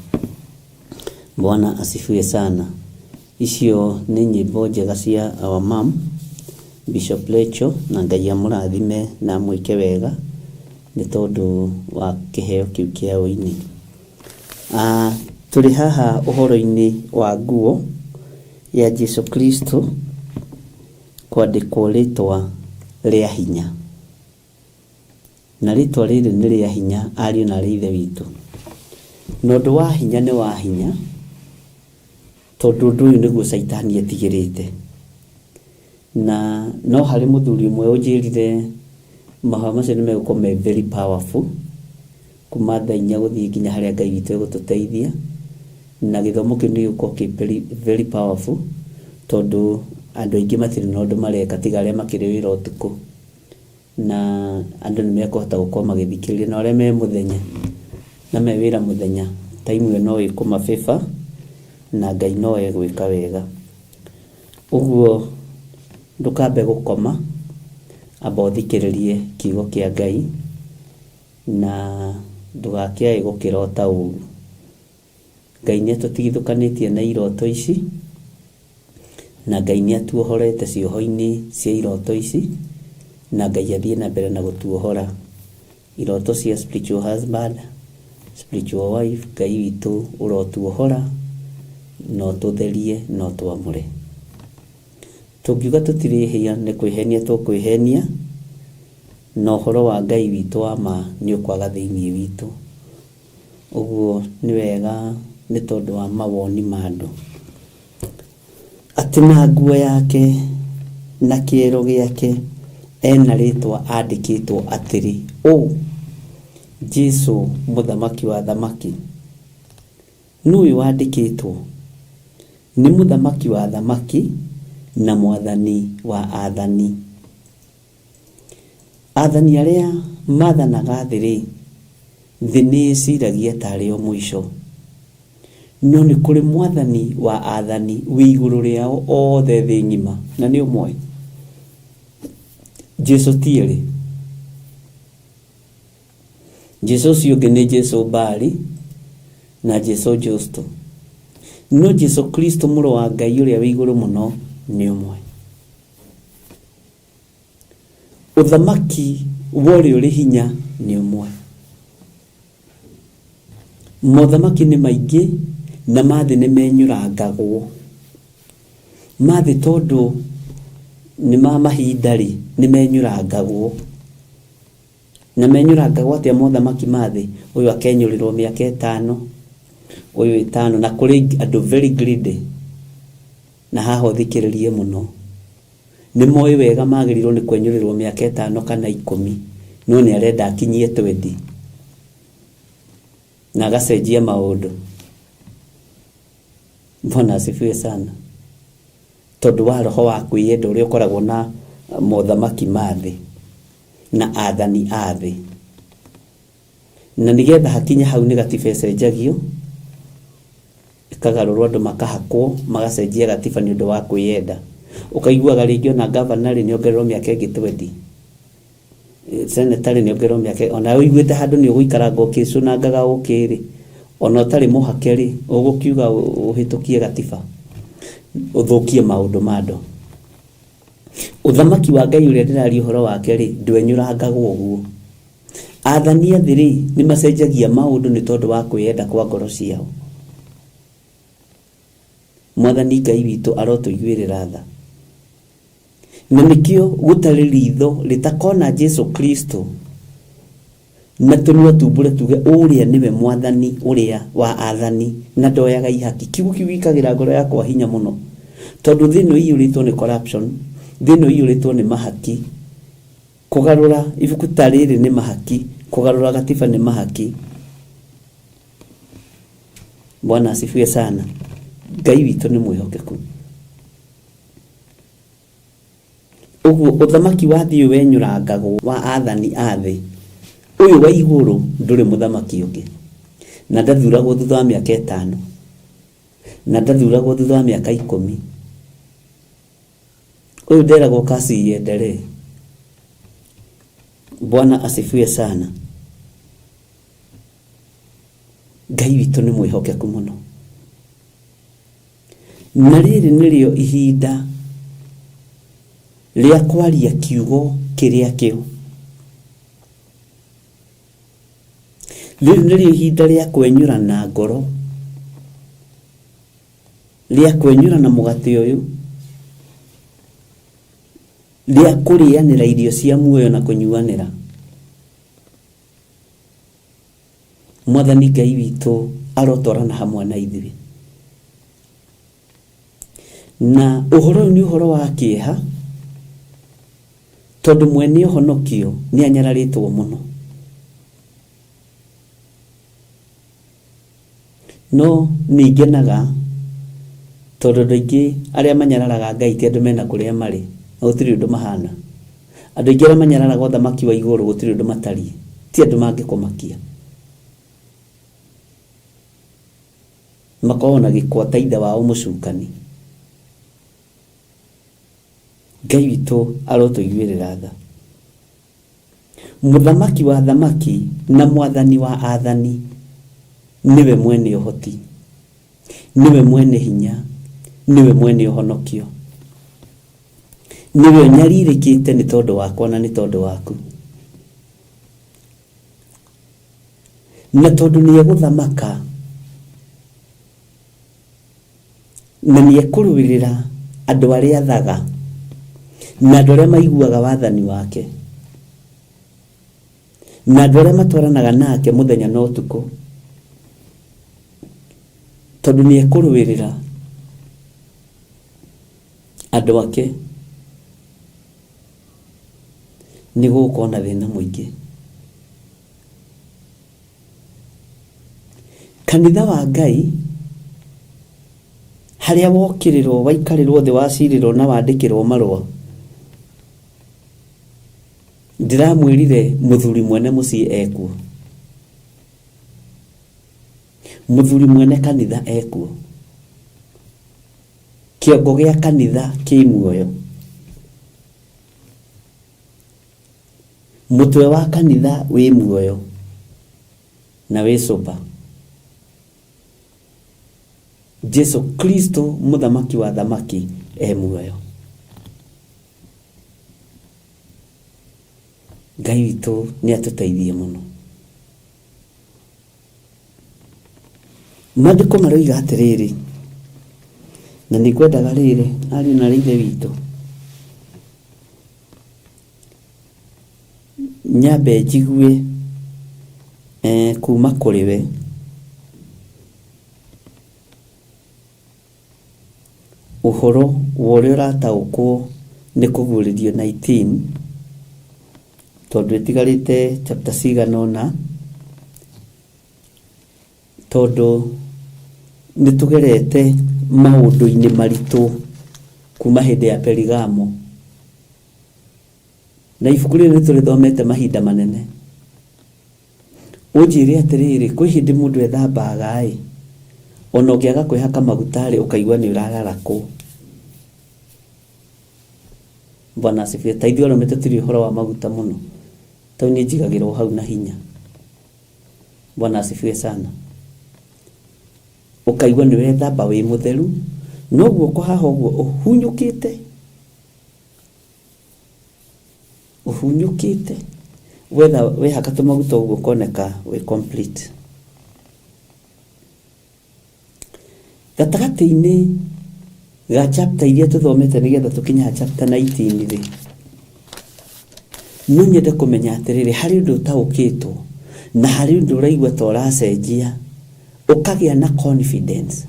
S1: Bwana asifiwe sana. Icio nĩ nyĩmbo njega cia our mom Bishop Rachel, na Ngai amũrathime na mwĩke wega nĩ tondũ wa kĩheo kĩu kĩa ũini. Tũrĩ haha ũhoro-inĩ wa nguo ya Jesu Kristo kwandĩkwo rĩtwa rĩa hinya, na rĩtwa rĩrĩ nĩ rĩa hinya, ariũ na ithe witũ. Na ũndũ wa hinya nĩ wa hinya, tondũ ũndũ ũyũ nĩguo Saitani etigĩrĩte. Na no harĩ mũthuri ũmwe ũnjĩrire mahoya macio nĩ megũkorwo me very powerful, kuma thaa 4 gũthiĩ nginya harĩa Ngai witũ egũtũteithia, na gĩthomo kĩu nĩ gĩgũkorwo kĩ very powerful, tondũ andũ aingĩ matirĩ na ũndũ mareka tiga arĩa makĩrĩ wĩra ũtukũ, na andũ nĩ mekũhota gũkorwo magĩthikĩrĩria, na arĩa me mũthenya na me wĩra mũthenya, time ĩyo no ĩkũmabĩba na Ngai no egwĩka wega. Ũguo ndũkambe gũkoma, amba ũthikĩrĩrie kiugo kĩa Ngai, na ndũgakĩae gũkĩrota ũru. Ngai nĩ atũtigithũkanĩtie na iroto ici, na Ngai nĩ atuohorete cioho-inĩ cia iroto ici, na Ngai athiĩ na mbere na gũtuohora iroto cia spiritual husband, spiritual wife. Ngai witũ ũrotuohora, no tũtherie, no twamũre. Tũngiuga tũtirĩhia nĩ kwĩhenia tũkwĩhenia, na ũhoro wa Ngai witũ wa ma nĩ ũkwaga thĩinĩ witũ. Ũguo nĩ wega nĩ tondũ wa mawoni ma andũ atĩ na nguo yake na kĩero gĩake ena rĩtwa andĩkĩtwo atĩrĩ Jesu mũthamaki wa thamaki. Nũũ wandĩkĩtwo? Nĩ mũthamaki wa thamaki na mwathani wa athani. Athani arĩa mathanaga thĩ nĩ ĩciragia tarĩ o mũico, no nĩ kũrĩ mwathani wa athani wĩ igũrũ rĩao othe thĩ ng'ima, na nĩ ũmwe. Jesu tiĩrĩ. Jesu ũcio ũngĩ nĩ Jesu Bali na Jesu Justo, no Jesu Kristo mũrũ wa Ngai ũrĩa wĩ igũrũ mũno nĩ ũmwe. Ũthamaki wa ũrĩa ũrĩ hinya nĩ ũmwe. Mothamaki nĩ maingĩ na mathĩ nĩ menyũrangagwo. Mathĩ tondũ nĩ ma mahinda rĩ nĩ menyũrangagwo. Na menyũrangagwo atĩa mothamaki mathĩ? Ũyũ akenyũrĩrwo mĩaka 5, ũyũ 5, na kũrĩ andũ very greedy. Na haha ũthikĩrĩrie mũno, nĩ moĩ wega magĩrĩirwo nĩ kwenyũrĩrwo mĩaka 5 kana 10, no nĩ arenda akinyie 20 na agacenjia maũndũ. Bwana asifiwe sana. tondu wa roho wa kwiyenda uria ukoragwo na mothamaki mathi na athani athi. Na nigetha hakinya hau ni gatiba cenjagio ikagarurwo andu makahakwo magacenjia gatiba ni undu wa kwiyenda. Ukaiguaga ringi ona governor ni ongererwo miaka ingi 20, senator ni ongererwo miaka, ona uiguite handu ni uguikaranga ukicunangaga ukiri, ona utari muhakeri ugukiuga uhitukie gatiba uthukie maundu mando. Uthamaki wa Ngai uria ndirari uhoro wake ri ndwenyurangagwo uguo. Athani athiri ni macenjagia maundu ni tondu wa kwiyenda kwa ngoro ciao. Mwathani Ngai witu arotuiguirira tha, na nikio gutari ritho ritakona Jesu Kristo na tunua tumbure tuge uria niwe mwathani uria wa athani na ndoyaga ihaki. Kiugo kiwikagira ngoro yakwa hinya muno tondu thino iyuritwo ni corruption, thino iyuritwo ni mahaki. Kugarura ibuku tariri ni mahaki, kugarura gatiba ni mahaki. Bwana asifiwe sana. Ngai witu ni mwihokeku. Uguo uthamaki wa thio wenyurangagwo wa athani athi. Uyu wa iguru nduri muthamaki ungi, na ndathuragwo thutha wa miaka 5, na ndathuragwo thutha wa miaka 10. Uyu nderagwo kasi yendere. Bwana asifiwe sana. Ngai witu ni mwihokeku muno. Na riri nirio ihinda ria kwaria kiugo kiria kio. Riri nirio ihinda ria kwenyurana ngoro, ria kwenyurana mugate uyu, ria kurianira irio cia muoyo na kunyuanira. Mwathani Ngai witu arotorana hamwe na ithuĩ. Na uhoro ni uhoro wa kieha tondu mwene uhonokio ni anyararitwo muno. No ningenaga tondu ndoingi aria manyararaga Ngai ti andu mena kuria mari, gutiri undu mahana. Andu aingi aria manyararaga uthamaki wa iguru gutiri undu matari, ti andu mangikumakia. Makona gikwata ithe wao mucukani. Ngai witu arotuiguirira tha. Muthamaki wa thamaki na mwathani wa athani niwe mwene uhoti, niwe mwene hinya, niwe mwene uhonokio, niwe nyaririkite ni tondu wakwa na ni tondu waku. Na tondu ni eguthamaka na ni ekuruirira andu aria thaga na andu aria maiguaga wathani wake, na andu aria matwaranaga nake muthenya na utuku. Tondu ni ekuruirira andu ake ni gukona thina muingi. Kanitha wa Ngai haria wokirirwo waikarirwo thi wacirirwo na wandikirwo marua, ndiramwirire muthuri mwene mucii ekuo, muthuri mwene kanitha ekuo, kiongo gia kanitha ki muoyo, mutwe wa kanitha wi muoyo na wi soba. Jesu Kristo muthamaki wa thamaki muoyo. Ngai witu ni atuteithie muno. Maandiko maroiga atiriri, na nikwendaga riri ari na rithe witu nyambe njigue kuma kuri we uhoro woria urataukwo ni kuguririo 19 tondu itigarite chapter ciganona, tondu nitugerete maundu-ini maritu kuma hĩndĩ ya Perigamo. Na ibuku rĩrĩ nĩtũrĩthomete mahinda manene. Ũnjĩre atĩrĩrĩ, kwĩ hĩndĩ mũndũ ethambaga ona ũngĩaga kwĩhaka maguta ũkaigua nĩ ũrarara kũ. Bwana asifiwe. Taithio rĩmwe tũtirĩ ũhoro wa maguta mũno. Tau nĩ njigagĩrwo hau na hinya. Bwana asifiwe sana. Ũkaigua nĩ wethamba wĩ mũtheru, no guoko haha ũguo ũhunyũkĩte. Ũhunyũkĩte. Wetha wehaka tũmaguta ũguo koneka wĩ complete. Gatagatĩ-inĩ ga chapter iria tũthomete nĩgetha tũkinya chapter 19 rĩ. No nyende kũmenya atĩrĩrĩ, harĩ ũndũ ũtaũkĩtwo na harĩ ũndũ ũraigua ta ũracenjia, ũkagĩa na confidence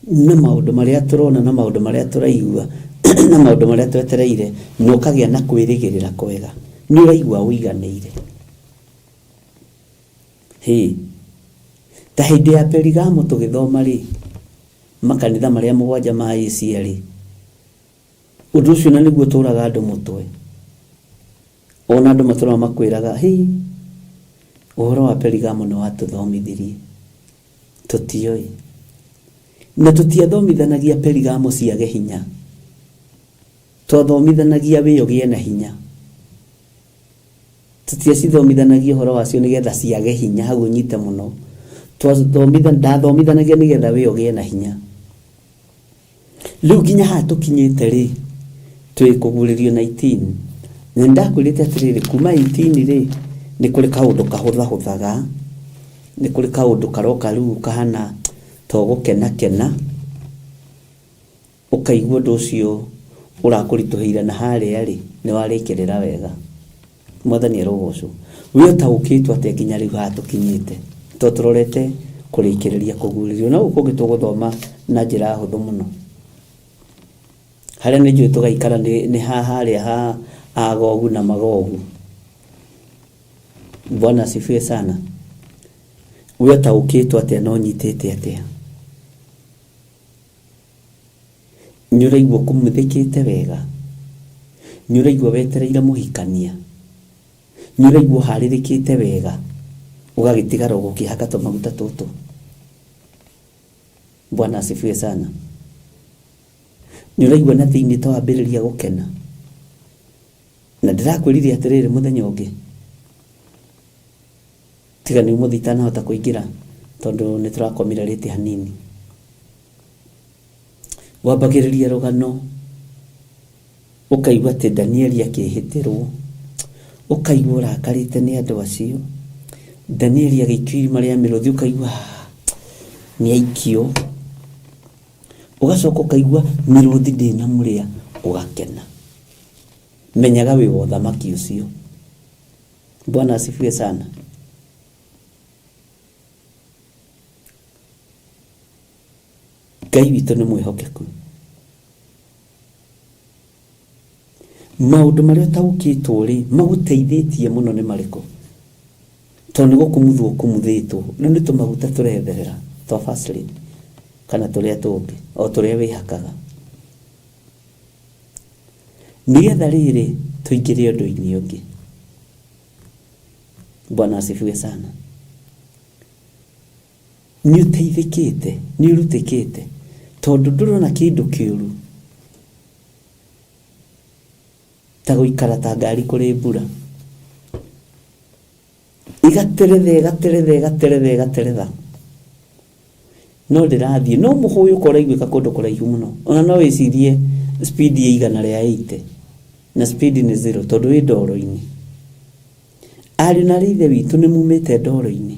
S1: na maũndũ marĩa tũrona na maũndũ marĩa tũraigua na maũndũ marĩa twetereire, na ũkagĩa na kwĩrĩgĩrĩra kwega. Nĩ ũraigua ũiganĩire. Ta hĩndĩ ya Perigamo tũgĩthoma rĩ, makanitha marĩa 7 ma Asia rĩ, ũndũ ũcio na nĩguo tũraga andũ mũtwe. Ona andũ matũra makwĩraga, ũhoro wa Perigamo nĩ watũthomithirie. Tũtioĩ. Na tũtiathomithanagia Perigamo ciage hinya. Twathomithanagia wĩyogĩe na hinya. Tũtiacithomithanagia ũhoro wacio nĩgetha ciage hinya hau ũnyite mũno. Ndathomithanagia nĩgetha wĩyogĩe na hinya. Rĩu nginya haha tũkinyĩte rĩ, twĩkũgũrĩrio 19. Na ndakwĩrĩte atĩrĩrĩ, kuma 18 rĩ, nĩ kũrĩ kaũndũ kahũthahũthaga, nĩ kũrĩ kaũndũ karoka rĩu kahana to gũkenakena, ũkaigua ũndũ ũcio ũrakũritũhĩire na harĩa rĩ, nĩ warĩkĩrĩra wega. Mwathani arogocwo. Wĩ ũtaũkĩtwo atĩ nginya rĩu haha tũkinyĩte, to tũrorete kũrĩkĩrĩria kũgũrĩrio. Na gũkũ gĩtũgũthoma na njĩra hũthũ mũno. Harĩa nĩ njũĩ tũgaikara nĩ harĩa ha Agogu na Magogu. Bwana asifiwe sana. Wĩ ũtaũkĩtwo atĩ no nyitĩte atĩa. Nĩ ũraigua kũmũthĩkĩte wega. Nĩ ũraigua wetereire mũhikania. Nĩ ũraigua harĩrĩkĩte wega. Ũgagĩtigara ũgũkĩhaka tũmaguta tũtũ. Bwana asifiwe sana. Nĩ ũraigua na thĩinĩ ta wambĩrĩria gũkena. Na ndĩrakwĩrire atĩrĩrĩ mũthenya ũngĩ, tiga nĩ ũmũthĩ itanahota kũingĩra tondũ nĩ tũrakomire rĩti hanini. Wambagĩrĩria rũgano, ũkaigua atĩ Danieli akĩhĩtĩrwo, ũkaigua ũrakarĩte nĩ andũ acio. Danieli agĩikio irima rĩa mĩrũthi, ũkaigua nĩ aikio. Ũgacoka ũkaigua mĩrũthi ndĩnamũrĩa, ũgakena. Menyaga wĩ wa ũthamaki ũcio. Bwana asifiwe sana. Ngai witũ nĩ mwĩhokeku. Maũndũ marĩa ũtaũkĩtwo rĩ, magũteithĩtie mũno nĩ marĩkũ? Tondũ nĩ gũkumuthwo ũkumuthĩtwo. Rĩu nĩ tũmaguta tũretherera twa Vaseline kana tũrĩa tũngĩ, o tũrĩa wĩhakaga. Nĩgetha rĩrĩ tũingĩre ũndũ-inĩ ũngĩ. Bwana asifiwe sana. Nĩ ũteithĩkĩte, nĩ ũrutĩkĩte, tondũ ndũrona kĩndũ kĩũru ta gũikara ta ngari kũrĩ mbura. Igateretha. No ndĩrathiĩ, no mũhũyũ ũkoraiguĩka kũndũ kũraihu mũno. Ona no wĩcirie speed ya 180 na speed nĩ 0 tondũ wĩ ndoro-inĩ. Ariũ na ithe witũ nĩ mumĩte ndoro-inĩ,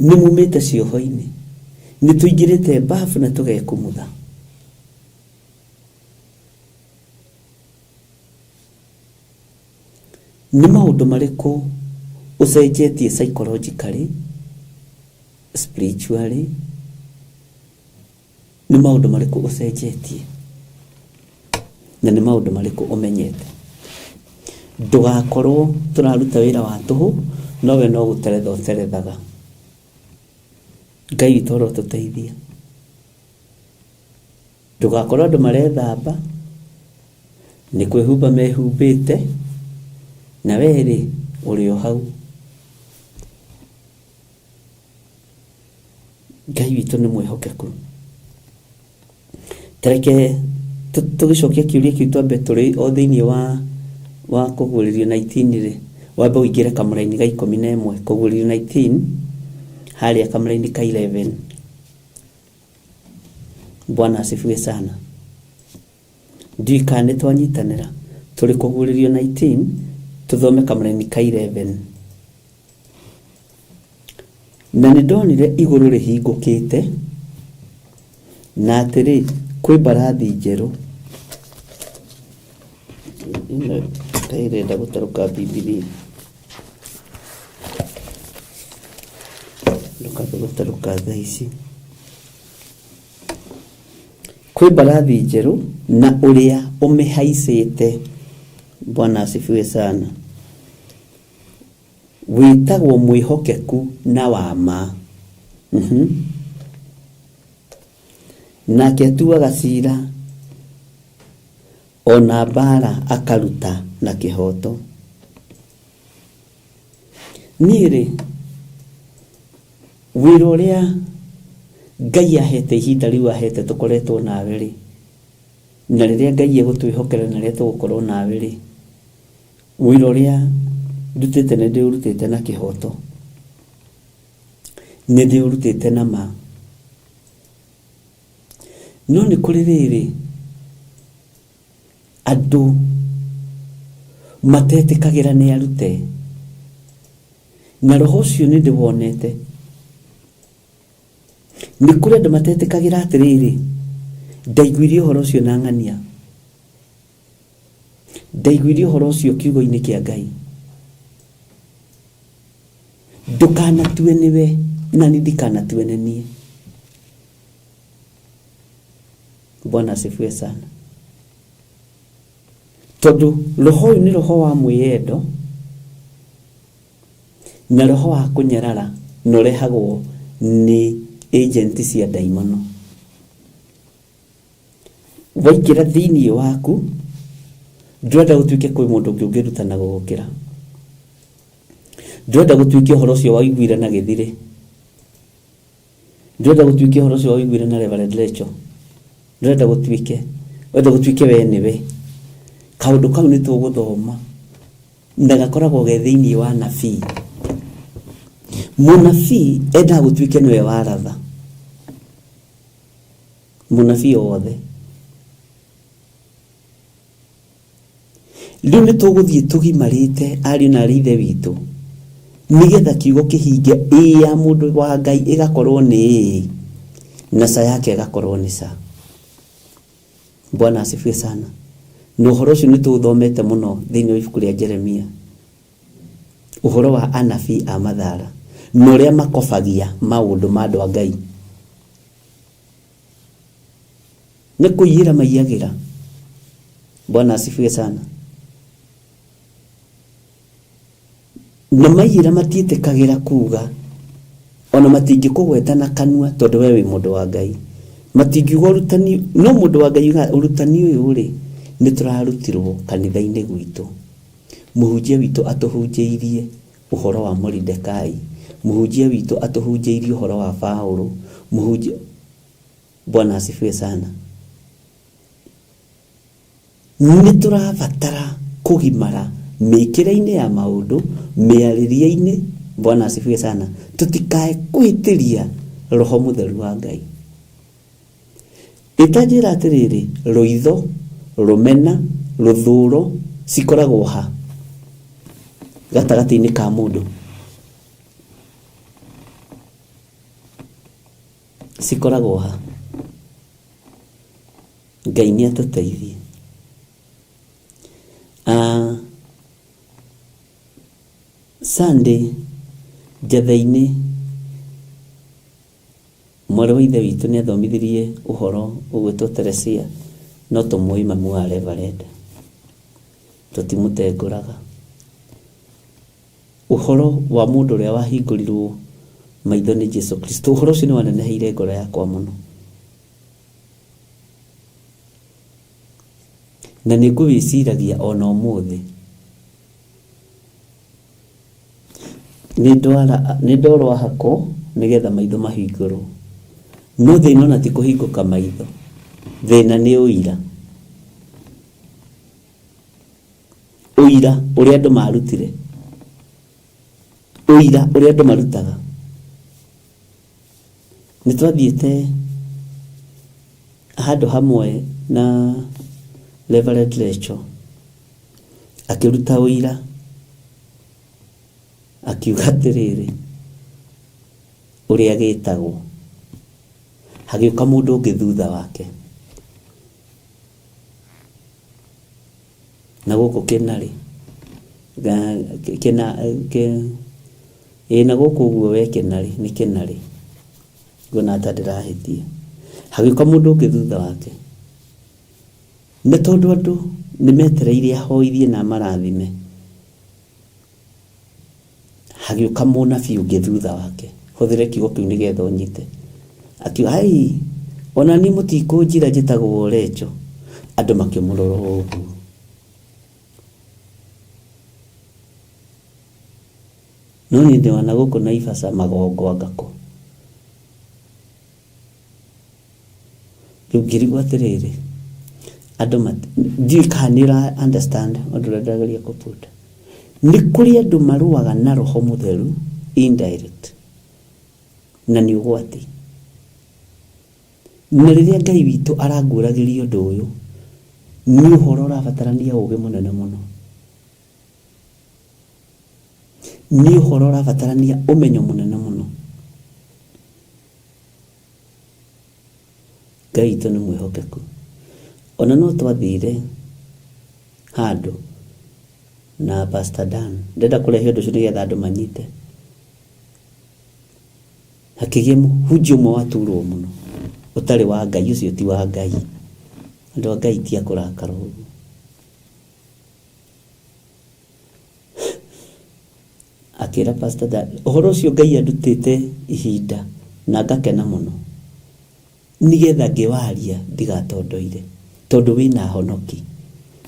S1: nĩ mumĩte cioho-inĩ, nĩ tũingĩrĩte bafu na tũgekumutha. Nĩ maũndũ marĩkũ ũcenjetie psychologically, spiritually? Nĩ maũndũ marĩkũ ũcenjetie? Na nĩ maũndũ marĩkũ ũmenyete? Ndũgakorwo tũraruta wĩra wa tũhũ, no we no gũteretha ũterethaga. Ngai witũ tũteithie. Ndugakorwo andu marethamba ni kwihumba mehumbite na weri uri o hau. Ngai witũ nĩ mwĩhokeku. Tareke tugicokia kiuria kiu twambe turi o thiini wa kũgũrĩrio 19 ri wambe ũingĩre kamũra-inĩ ga 11 kũgũrĩrio 19 harĩa kamũra-inĩ ka 11. Bwana asifiwe sana. Ndiũĩ kana twanyitanĩra tũrĩ kũgũrĩrio 19 tuthome kamũra-inĩ ka 11. Na nĩ ndonire igũrũ rĩhingũkĩte na atĩrĩ kwĩ mbarathi njerũ. Ĩno ĩrenda gũtarũka Bibilia. Ndũkabe gũtarũka thaa ici. Kwĩ mbarathi njerũ na ũrĩa ũmĩhaicĩte. Bwana asifiwe sana. Wĩtagwo mwĩhokeku na wa ma. Nake atuaga cira ona mbara akaruta na kĩhoto. Niĩ-rĩ wĩra ũrĩa Ngai ahete ihinda rĩu ahete tũkoretwo nawe-rĩ, na rĩrĩa Ngai egũtwĩhokera na rĩrĩa tũgũkorwo nawe-rĩ, wĩra ũrĩa ndutĩte nĩ ndĩũrutĩte na kĩhoto, nĩ ndĩũrutĩte na ma. No nĩ kũrĩ rĩrĩ andũ matetĩkagĩra nĩ arute, na roho ũcio nĩ ndĩwonete. Nĩ kũrĩ andũ matetĩkagĩra atĩrĩrĩ, ndaiguire ũhoro ũcio na ng'ania, ndaiguire ũhoro ũcio kiugo-inĩ kĩa Ngai, ndũkanatue nĩwe na niĩ ndikanatue nĩ niĩ. Bwana asifiwe sana. Tondũ roho ũyũ nĩ roho wa mwĩyendo na roho wa kũnyarara na ũrehagwo nĩ agent cia ndaimono. Waingĩra thĩinĩ waku ndũrenda gũtuĩke kwĩ mũndũ ũngĩ ũngĩrutana gũgũkĩra. Ndũrenda gũtuĩke ũhoro ũcio waiguire na gĩthire. Ndũrenda gũtuĩke ũhoro ũcio waiguire na Reverend Rachel. Ndũrenda gũtuĩke, wenda gũtuĩke we nĩwe. Kaũndũ kau nĩ tũgũthoma na gakoragwo ge thĩinĩ wa nabii. Mũnabii endaga gũtuĩke nĩwe waratha. Mũnabii wothe. Rĩu nĩ tũgũthiĩ tũgimarĩte ariũ na ithe witũ nĩgetha kiugo kĩhinge ĩĩ ya mũndũ wa Ngai ĩgakorwo nĩ ĩĩ na ca yake ĩgakorwo nĩ ca. Bwana asifiwe sana. Na ũhoro ũcio nĩ tũthomete mũno thĩinĩ wa ibuku rĩa Jeremia. Ũhoro wa anabii a mathara na ũrĩa makobagia maũndũ ma andũ a Ngai. Nĩ kũiyĩra maiyagĩra. Bwana asifiwe sana. Na maiyĩra matiĩtĩkagĩra kuga ona matingĩkũgweta na kanua tondũ we wĩ mũndũ wa Ngai. Matingiuga ũrutani, no mũndũ wa Ngai ũrutani ũyũ-rĩ nĩ tũrarutirwo kanitha-inĩ gwitũ. Mũhunjia witũ atũhunjĩirie ũhoro wa Moridekai. Mũhunjia witũ atũhunjĩirie ũhoro wa Paulo. Mũhunjia. Bwana asifiwe sana. Nĩ tũrabatara kũgimara mĩkĩre-inĩ ya maũndũ, mĩarĩrie-inĩ. Bwana asifiwe sana. Tũtikae kwĩtĩria roho mũtheru wa Ngai. Itanjĩra atĩrĩrĩ, rũitho, rũmena, rũthũro cikoragwo ha gatagatĩ-inĩ ka mũndũ. Cikoragwo ha. Ngai nĩ atũteithie. Sunday njatha-inĩ mwarĩ wa ithe witũ nĩ athomithirie ũhoro ũgwĩtwo Teresia, no tũmũĩ mamu wa Reverend, tũtimũtengũraga. Ũhoro wa mũndũ ũrĩa wahingũrirwo maitho nĩ Jesu Kristo, ũhoro ũcio nĩ waneneheire ngoro yakwa mũno. na nĩngũwĩciragia ona ũmũthĩ. Nĩndorwa hako nĩgetha maitho mahingũrwo, no thĩna ona ti kũhingũka maitho, thĩna nĩ ũira. Ũira ũrĩa andũ marutire, ũira ũrĩa andũ marutaga. Nĩtwathiĩte handũ hamwe na Reverend Lecho akĩruta ũira, akiuga atĩrĩrĩ, ũrĩa gĩtagwo, hagĩũka mũndũ ũngĩ thutha wake, na gũkũ Kĩnarĩ na gũkũ ũguo we Kĩnarĩ nĩ Kĩnarĩ, ngona ta ndĩrahĩtia, hagĩũka mũndũ ũngĩ thutha wake, nĩ tondũ andũ nĩmetereire ahoithie na marathime, hagĩũka mũnabii ũngĩ thutha wake, hũthĩre kiugo kĩu nĩgetha ũnyite, akiuga hai, ona niĩ mũtikũnjĩra njĩtagwo Lecho, andũ makĩmũrora ũguo. No niĩ ndĩ wana gũkũ Naivasha Magongo ngako, rĩu ngĩrigwo atĩrĩrĩ, andũ ndiũĩ kana nĩ understand ũndũ ũrĩa ndĩrageria kũputa. Nĩ kũrĩ andũ marũaga na Roho Mũtheru indirect, na nĩ ũgwati. Na rĩrĩa Ngai witũ aranguũragĩria ũndũ ũyũ, nĩ ũhoro ũrabatarania ũũgĩ mũnene mũno, nĩ ũhoro ũrabatarania ũmenyo mũnene mũno. Ngai witũ nĩ mwĩhokeku. Ona no twathire handũ na Pastor Dan, ndenda kũrehe ũndũ ũcio nĩgetha andũ manyite, hakĩgĩa mũhunjia ũmwe waturwo mũno, ũtarĩ wa Ngai, ũcio ti wa Ngai, andũ a Ngai ti akũrakara ũguo. Akĩra Pastor Dan, ũhoro ũcio Ngai andutĩte ihinda na ngakena mũno, nĩgetha ngĩwaria ndigatondoire, tondũ wĩna honoki,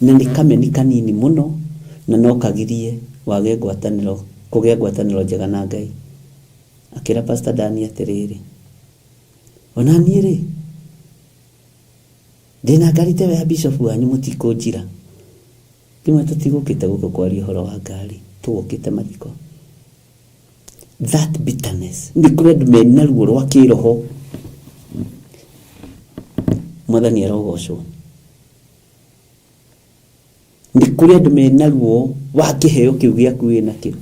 S1: na nĩ kameni kanini mũno, na no kagirie wage ngwatanĩro, kũgĩa ngwatanĩro njega na Ngai. Akĩra Pastor Dan atĩrĩrĩ, ona niĩ rĩ, ndĩna ngari ta ya bishop wanyu mũtikũnjira. Rĩmwe tũtigũkĩte gũkũ kwaria ũhoro wa ngari, tũgũkĩte mathiko. That bitterness, nĩ kũrĩ andũ mena ruo rwa kĩroho. Mwathani arogocwo. Nĩ kũrĩ andũ mena ruo wa kĩheo kĩu gĩaku wĩnakĩo.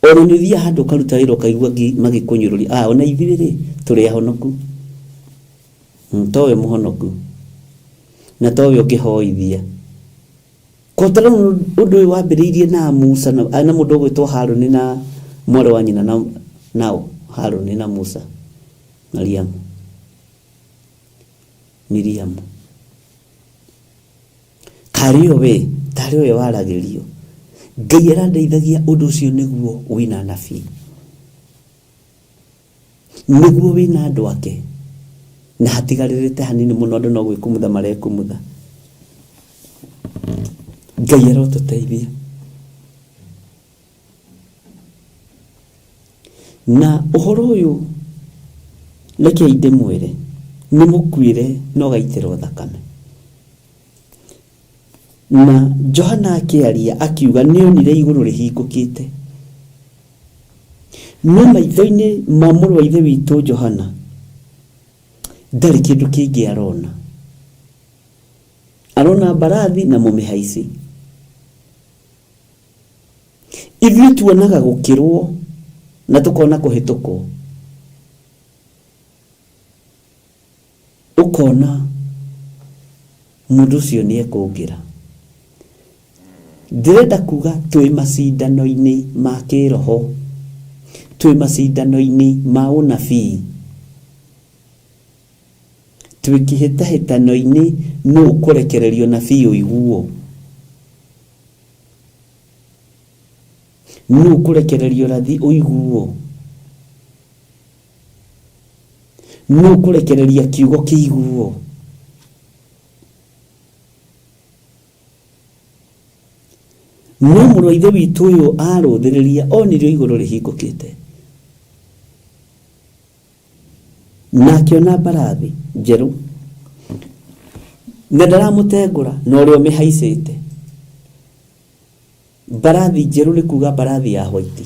S1: Ona nĩ ũthiaga handũ ũkaruta wĩra ũkaigua magĩkũnyũrũria, ona ithuĩ rĩ tũrĩ ahonoku, towe mũhonoku, na towe ũngĩhoithia. Kotara ũndũ ũyũ wambĩrĩirie na Musa na mũndũ ũgwĩtwo Harũni na mwarĩ wa nyina nao, Harũni na Musa, Miriamu. Karĩo we, tarĩ we waragĩrio. Ngai arandeithagia ũndũ ũcio nĩguo wĩna nabii, nĩguo wĩna andũ ake, na hatigarĩrĩte hanini mũno, andũ no gwĩkumutha marekumutha. Ngai arotũteithia. Na ũhoro ũyũ reke ndĩmwĩre, nĩ mũkuĩre no gaitĩrwo thakame. Na Johana akĩaria akiuga nĩonire igũrũ rĩhingũkĩte, no maitho-inĩ ma mũrũ wa ithe witũ Johana ndarĩ kĩndũ kĩngĩ arona mbarathi na mũmĩhaici. Ithuĩ tuonaga gũkĩrwo na tũkona kũhĩtũkwo, ũkona mũndũ ũcio nĩ ekũngĩra. Ndĩrenda kuga twĩ macindano-inĩ ma kĩroho, twĩ macindano-inĩ ma ũnabii, twĩ kĩhĩtahĩtano-inĩ nũ kũrekererio nabii ũiguo, nũ kũrekererio rathi ũiguo.
S2: no kurekereria kiugo kiiguo. No mũrũ ithe witũ ũyũ arũthĩrĩria onirio igũrũ rĩhingũkĩte na akĩona mbarathi njerũ na ndaramũtengũra na ũrĩa ũmĩhaicĩte. Mbarathi njerũ nĩ kuuga mbarathi ya white,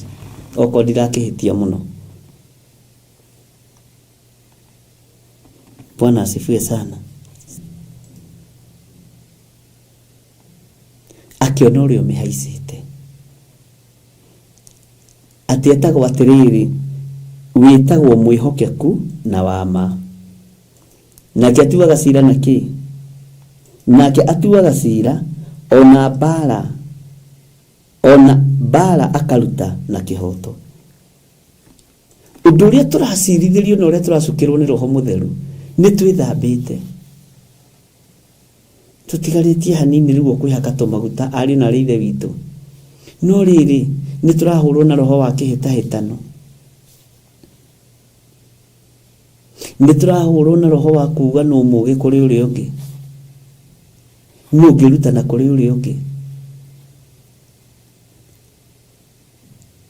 S2: okorwo ndirakĩhĩtia mũno. Bwana asifiwe sana. Akĩona ũrĩa ũmĩhaicĩte atĩ etagwo atĩrĩrĩ, wĩtagwo mwĩhokeku na wa ma. Nake atuaga cira na kĩ? Nake atuaga cira ona mbara akaruta na kĩhoto. Ũndũ ũrĩa tũracirithĩrio na ũrĩa tũracukĩrwo nĩ Roho Mũtheru nĩ twĩthambĩte, tutigarĩtie hanini rĩu kwĩhaka tũmaguta ariũ na arĩ ithe witũ. No rĩrĩ nĩ tũrahũrwo na roho wa kĩhĩtahĩtano, nĩ tũrahũrwo na roho wa kuuga no mũũgĩ kũrĩ ũrĩa ũngĩ, no ũngĩrutana kũrĩ ũrĩa ũngĩ.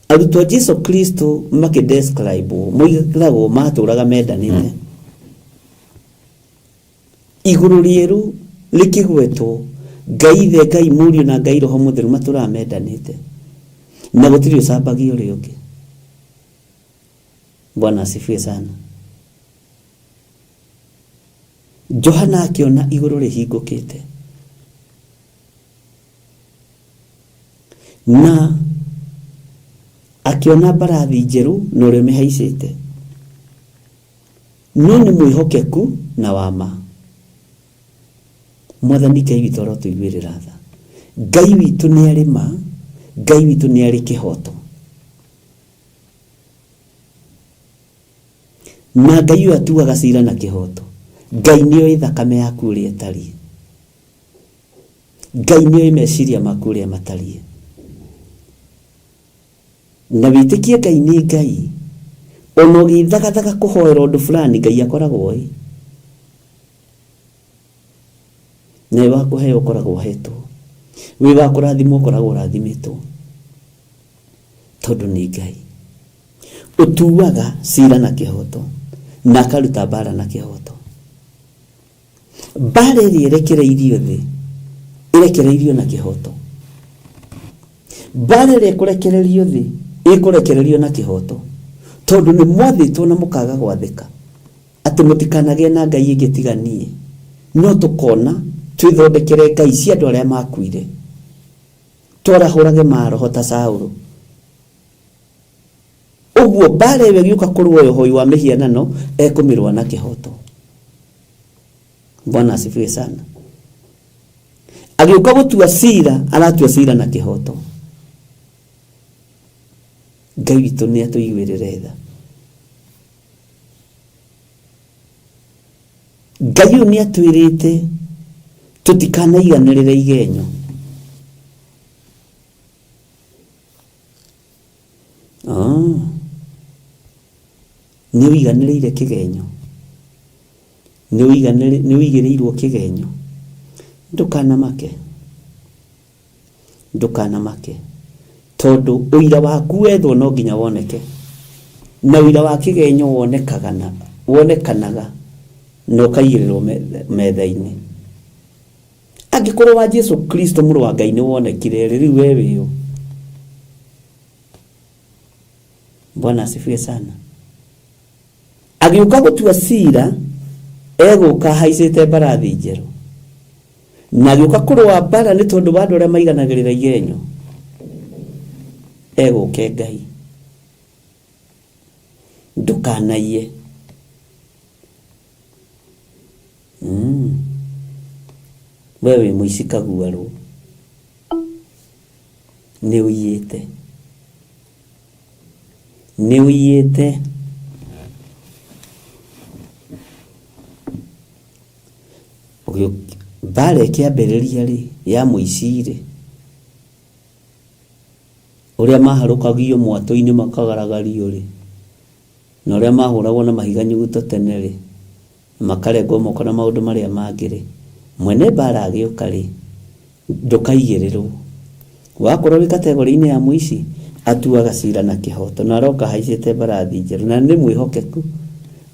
S2: Arutwo a Jesu Kristo makĩdescribe moigagwo matũũraga mendanĩte. Igũrũ rĩerũ rĩkĩgwetwo Ngai ithe, Ngai mũriũ na Ngai Roho Mũtheru matũũraga mendanĩte na gũtirĩ ũcambagia ũrĩa ũngĩ. Bwana asifiwe sana. Johana akĩona igũrũ rĩhingũkĩte na akĩona mbarathi njerũ na ũrĩa ũmĩhaicĩte, no nĩ mwĩhokeku na wa ma. Mwathani Ngai witũ arotũiguĩrĩra tha. Ngai witũ nĩ arĩ ma, Ngai witũ nĩ arĩ kĩhoto, na Ngai ũyũ atuaga cira na kĩhoto. Ngai nĩoĩ thakame yaku ũrĩa ĩtariĩ, Ngai nĩoĩ meciria maku ũrĩa matariĩ. Na wĩtĩkie Ngai nĩ Ngai, ona ũgĩthagathaga kũhoera ũndũ fulani, Ngai akoragwo ĩ, na wĩ wa kũheo ũkoragwo hetwo, wĩ wa kũrathimwo ũkoragwo ũrathimĩtwo, tondũ nĩ Ngai. Ũtuaga cira na kĩhoto na akaruta mbara na kĩhoto. Mbara ĩrĩa ĩrekereirio thĩ ĩrekereirio na kĩhoto, mbara ĩrĩa ĩkũrekererio thĩ ĩkũrekererio na kĩhoto, tondũ nĩ mwathĩtwo na mũkaga gwathĩka atĩ mũtikanagĩe na ngai ĩngĩ tiga niĩ, no tũkona twĩthondekere ngai cia andũ arĩa makuire, twarahũrage maroho ta Saũlũ. Ũguo mbara ĩyo ĩgĩũka kũrũa ũhoi wa mĩhianano ekũmĩrũa na kĩhoto. Bwana asifiwe sana. Agĩũka gũtua cira, aratua cira na kĩhoto. Ngai witũ nĩ atũiguĩrĩre tha. Ngai ũyũ nĩ atwĩrĩte tũtikanaiganĩrĩre igenyo. Nĩ ũiganĩrĩire kĩgenyo, nĩ ũigĩrĩirwo kĩgenyo. Ndũkanamake, ndũkanamake, tondũ ũira waku wethwo no nginya woneke, na ũira wa kĩgenyo wonekanaga na ũkaigĩrĩrwo metha-inĩ. Angĩkorwo wa Jesu Kristo mũrũ wa Ngai nĩ wonekire, rĩu we wĩũ. Bwana asifiwe sana. Agĩũka gũtua cira, egũka haicĩte mbarathi njerũ, na agĩũka kũrũa mbara nĩ tondũ wa andũ arĩa maiganagĩrĩra igenyo, egũke Ngai. Ndũkanaiye. We wĩ mũici kaguarũ, nĩ ũiyĩte, nĩ ũiyĩte. Mbara ĩkĩambĩrĩria rĩ ya mũici rĩ, ũrĩa maharũkagio mwatũ-inĩ makagaragario rĩ,
S1: na uria mahuragwo na mahiga nyuguto tene ri makarengwo moko na maundu maria mangĩ ri mwene mbara agĩũka ri ndũkaigĩrĩrwo. Wakorwo wĩ kategori-inĩ ya mũici atuaga cira na kĩhoto na aroka haicĩte mbarathi njerũ na nĩ mwĩhokeku,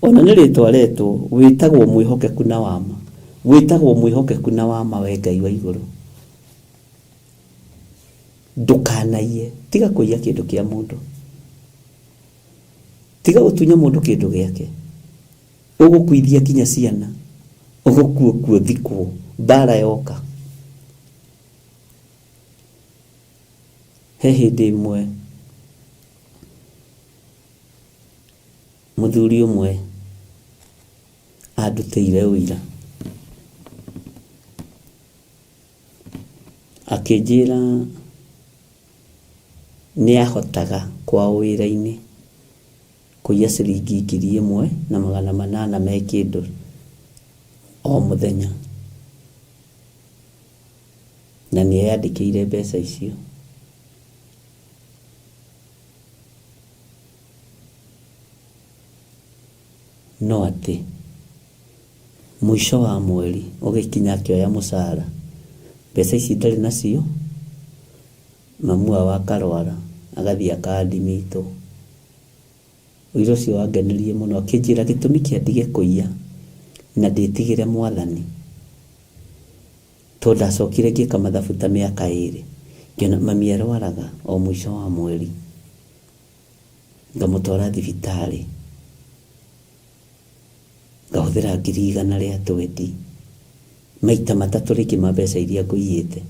S1: ona nĩ rĩtwa retwo wĩtagwo mwĩhokeku na wama, wĩtagwo mwĩhokeku na wama we Ngai wa igũrũ. Ndũkanaiye, tiga kũiya kĩndũ kĩa mũndũ, tiga gũtunya mũndũ kĩndũ gĩake, ũgũkuithia kinya ciana, ũgũkuo thikwo, mbara yoka. He hĩndĩ ĩmwe mũthuri ũmwe andutĩire ũira akĩnjĩra nĩahotaga kwao wĩra-inĩ kũiya ciringi 1,800 me kĩndũ o mũthenya, na nĩeyandĩkĩire mbeca icio. No atĩ mũico wa mweri ũgĩkinya akĩoya mũcara, mbeca ici ndarĩ nacio, mamu wao akarwara agathiĩ akaadimĩtwo. Ũira ũcio wangenirie mũno, akĩnjĩra gĩtũmi kĩa ndige kũiya na ndĩtigĩre Mwathani, tondũ ndacokire ngĩka mathabu ta mĩaka 2, ngĩona mami arwaraga o mũico wa mweri, ngamũtwara thibitarĩ, ngahũthĩra 100 rĩa 20 maita 3 rĩngĩ ma mbeca iria ngũiyĩte.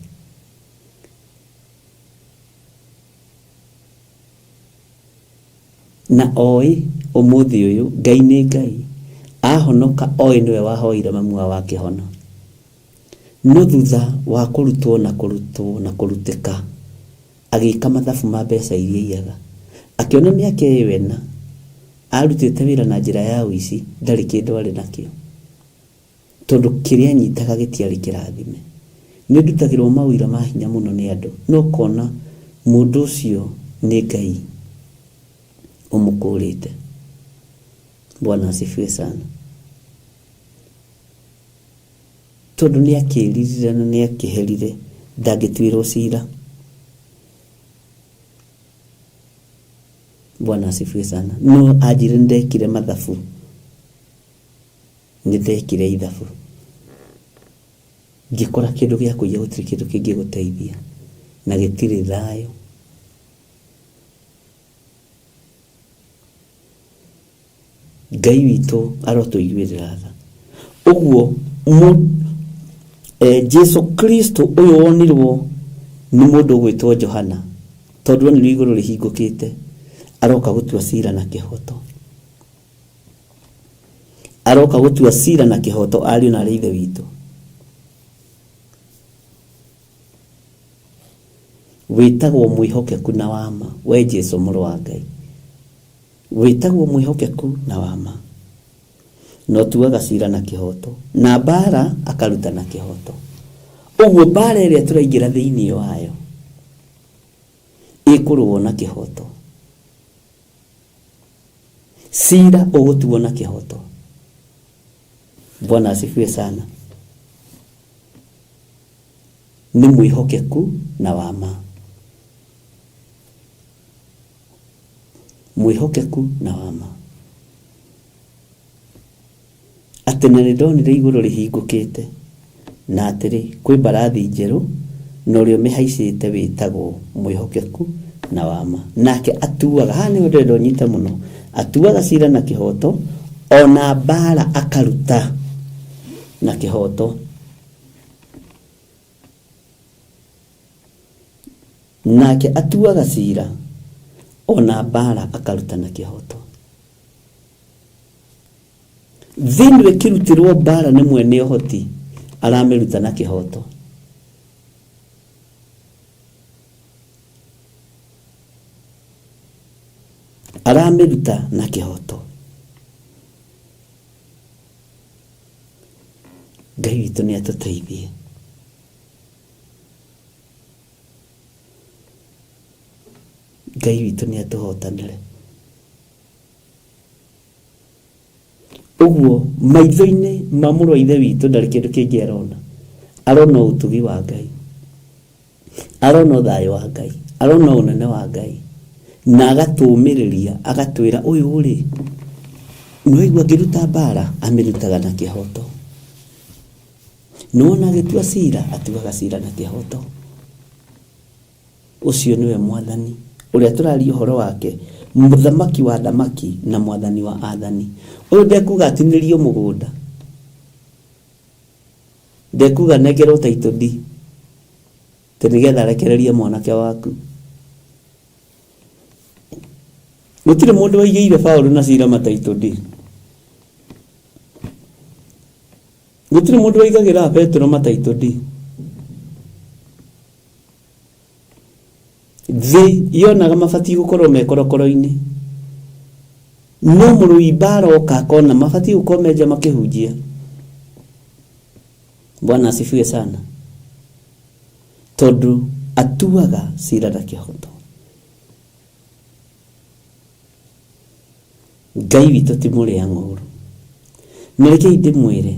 S1: Na oĩ ũmũthĩ ũyũ Ngai nĩ Ngai, ahonoka oĩ nĩwe wahoire mamu wao akĩhona. No thutha wa kũrutwo na kũrutĩka agĩka mathabu ma mbeca iria iyaga, akĩona mĩaka ĩyo ena arutĩte wĩra na njĩra ya ũici, ndarĩ kĩndũ arĩ nakĩo, tondũ kĩrĩa anyitaga gĩtiarĩ kĩrathime. Nĩ ndutagĩrwo mawĩra ma hinya mũno nĩ andũ, no kona mũndũ ũcio nĩ Ngai ũmũkũrĩte. Bwana asifiwe sana. Tondũ nĩ akĩririre na nĩ akĩherire, ndangĩtuĩrwo cira. Bwana asifiwe sana. No ajire ndekire mathabu, ndekire ithabu, ngĩkora kĩndũ gĩa kũiya gũtirĩ kĩndũ kĩngĩgũteithia na gĩtirĩ thayũ. Ngai witũ arotũiguĩrĩra tha. Ũguo Jesu Kristo ũyũ wonirwo nĩ mũndũ ũgwĩtwo Johana, tondũ onirwo igũrũ rĩhingũkĩte, aroka gũtua cira na kĩhoto, aroka gũtua cira na kĩhoto ariũ na ithe witũ. Wĩtagwo mwĩhokeku na wama we Jesu mũrũ wa Ngai, wĩtagwo mwĩhokeku na wama, no tuaga cira na kĩhoto, na mbara akaruta na kĩhoto. Ũguo mbara ĩrĩa tũraingĩra thĩinĩ wayo ĩkũrũo na kĩhoto, cira ũgũtuo na kĩhoto. Bwana asifiwe sana. Nĩ mwĩhokeku na wama, mwĩhokeku na wama. Atĩ na nĩndonire igũrũ rĩhingũkĩte, na atĩrĩ kwĩ mbarathi njerũ, na ũrĩa ũmĩhaicĩte wĩtagwo mwĩhokeku na wama. Nake atuaga, haha nĩho ndĩrenda ũnyite mũno, atuaga cira na kĩhoto, ona mbara akaruta na kĩhoto. Nake atuaga cira, ona mbara akaruta na kĩhoto. Thĩinĩ wĩkĩrutĩrwo mbara nĩ mwene ũhoti, aramĩruta na kĩhoto. Aramĩruta na kĩhoto. Ngai witũ nĩ atũteithie. Ngai witũ nĩ atũhotanĩre.
S2: koguo maitho-inĩ ma mũrũ wa ithe witũ ndarĩ kĩndũ kĩngĩ arona. Arona ũtugi wa Ngai, arona thayũ wa Ngai, arona ũnene wa Ngai, na agatũmĩrĩria agatwĩra ũyũ rĩ nĩwaigua ngĩruta mbara amĩrutaga na kĩhoto. Nĩwona agĩtua cira atuaga cira na kĩhoto. Ũcio nĩwe mwathani ũrĩa tũraria ũhoro wake, mũthamaki wa thamaki na mwathani wa athani. Ũyũ ndekuga atinĩrio mũgũnda, ndekuga nengerwo title deed nĩgetha arekererie mwanake waku. Gũtirĩ mũndũ waigĩire Paũlũ na Sila ma title deed. Gũtirĩ mũndũ waigagĩra Petro ma title deed. Thĩ yonaga mabatiĩ gũkorwo mekorokoro-inĩ, no mũrũi mbara oka akona mabatiĩ gũkorwo menja makĩhunjia. Bwana asifiwe sana. Tondũ atuaga cira na kĩhoto. Ngai witũ ti mũrĩa ng'ũrũ. Nĩrekei ndĩmwĩre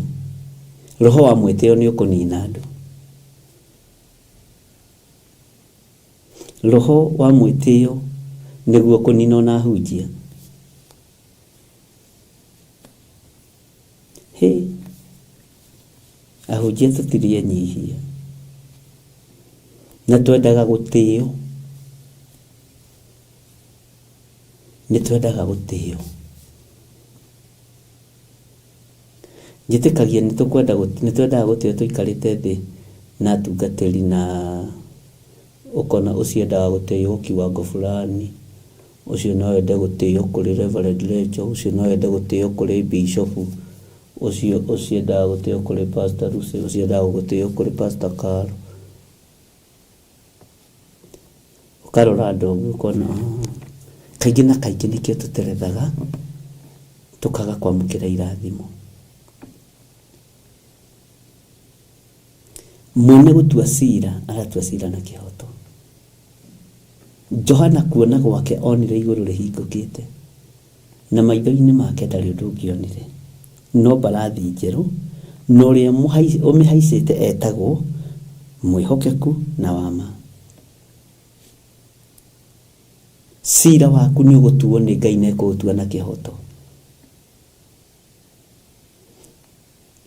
S2: roho wa mwĩtĩo nĩ ũkũnina andũ. Roho wa mwĩtĩo nĩguo kũnina na hunjia. Ahunjia tũtirie nyihia na twendaga gũtĩo, nĩ twendaga gũtĩo. Njĩtĩkagia nĩ twendaga gũtĩo tũikarĩte thĩ na atungatĩri, na ũkona ũcio endaga gũtĩo kiwango fulani, ũcio no ende gũtĩo kũrĩ Reverend Rachel, ũcio no ende gũtĩo kũrĩ Bishop, ũcio endaga gũtĩo kũrĩ Pastor Lucy, ũcio endaga gũtĩo kũrĩ Pastor Carl. Ũkarora andũ ũkona kaingĩ na kaingĩ nĩkĩo tũterethaga tũkaga kwamũkĩra irathimo. Mwene gũtua cira aratua cira na kĩhoto. Johana kuona gwake onire igũrũ rĩhingũkĩte, na maitho-inĩ make ndarĩ ũndũ ũngĩonire no mbarathi njerũ, na ũrĩa ũmĩhaicĩte etagwo mwĩhokeku na wama. Cira waku nĩ ũgũtuo nĩ Ngai na ekũũtua na kĩhoto.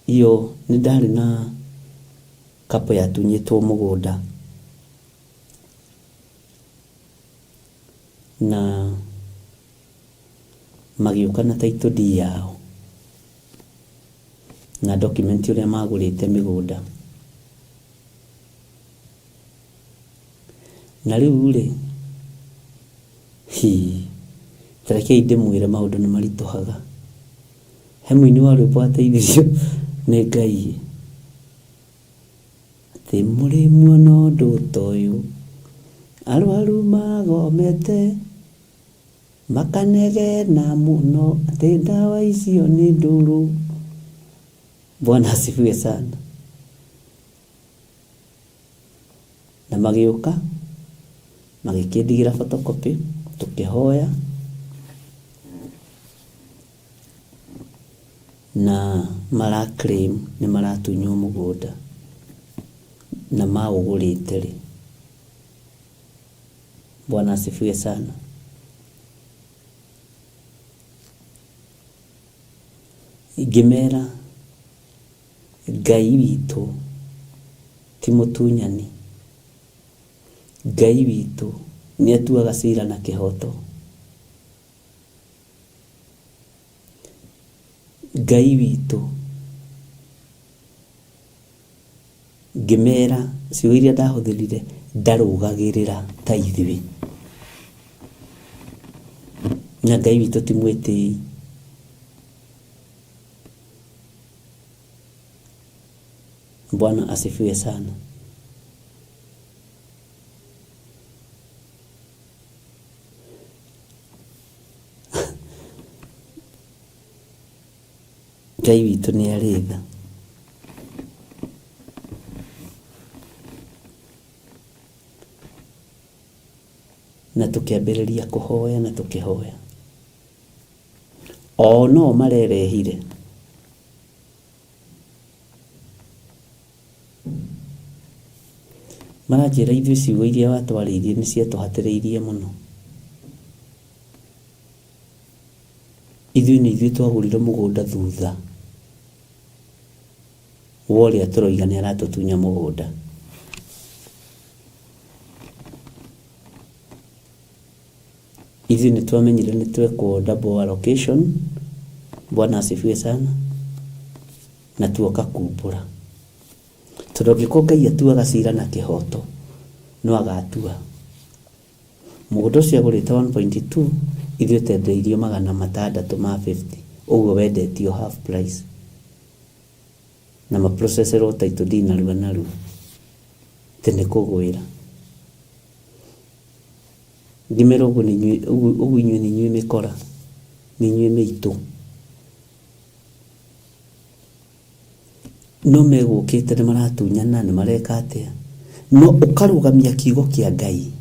S2: Iyo nĩ ndarĩ na kapo yatunyĩtwo mũgũnda, na magĩũka na title deed yao na document ũrĩa magũrĩte mĩgũnda. Na rĩu rĩ tarekei ndĩmwĩre maũndũ nĩ maritũhaga. He mũini wa rwĩmbo ateithirio nĩ Ngai atĩ mũrĩ muona ũndũ ta ũyũ, arwaru magomete makanegena mũno atĩ ndawa icio nĩ ndũrũ. Bwana asifiwe sana. Na magĩũka magĩkĩndigĩra photocopy, tũkĩhoya na claim nĩ maratunywo mũgũnda na maũgũrĩte rĩ. Bwana asifiwe sana. Ingĩmera Ngai witũ ti mũtunyani. Ngai witũ nĩ atuaga cira na kĩhoto. Ngai witũ ngĩmera ciugo iria ndahũthĩrire ndarũgagĩrĩra ta ithuĩ. Na Ngai witũ ti mwĩtĩi. Bwana asifiwe sana. Ngai witũ nĩ arĩ tha. Na tũkĩambĩrĩria kũhoya na tũkĩhoya. O no marerehire
S1: maranjĩra ithuĩ ciugo iria watwarĩirie nĩ ciatũhatĩrĩirie mũno. Ithuĩ nĩ ithuĩ twagũrire mũgũnda thutha wa ũrĩa tũroiga nĩ aratũtunya mũgũnda. Ithuĩ nĩ twamenyire nĩ twekwo double allocation. Bwana asifiwe sana. Na tuoka kumbũra. Tondũ angĩkorwo Ngai atuaga cira na kĩhoto, no agatua. Mũgũnda ũcio agũrĩte 1.2, ithuĩ twendereirio 650. Ũguo wendetio half price. Na maprocesserwo title deed narua narua. Tene kũgwĩra. Ngimera ũguo inyuĩ nĩ inyuĩ mĩkora. Nĩ inyuĩ mĩitũ. No megũkĩte nĩ maratunyana, nĩ mareka atĩa. No ũkarũgamia kiugo kĩa Ngai.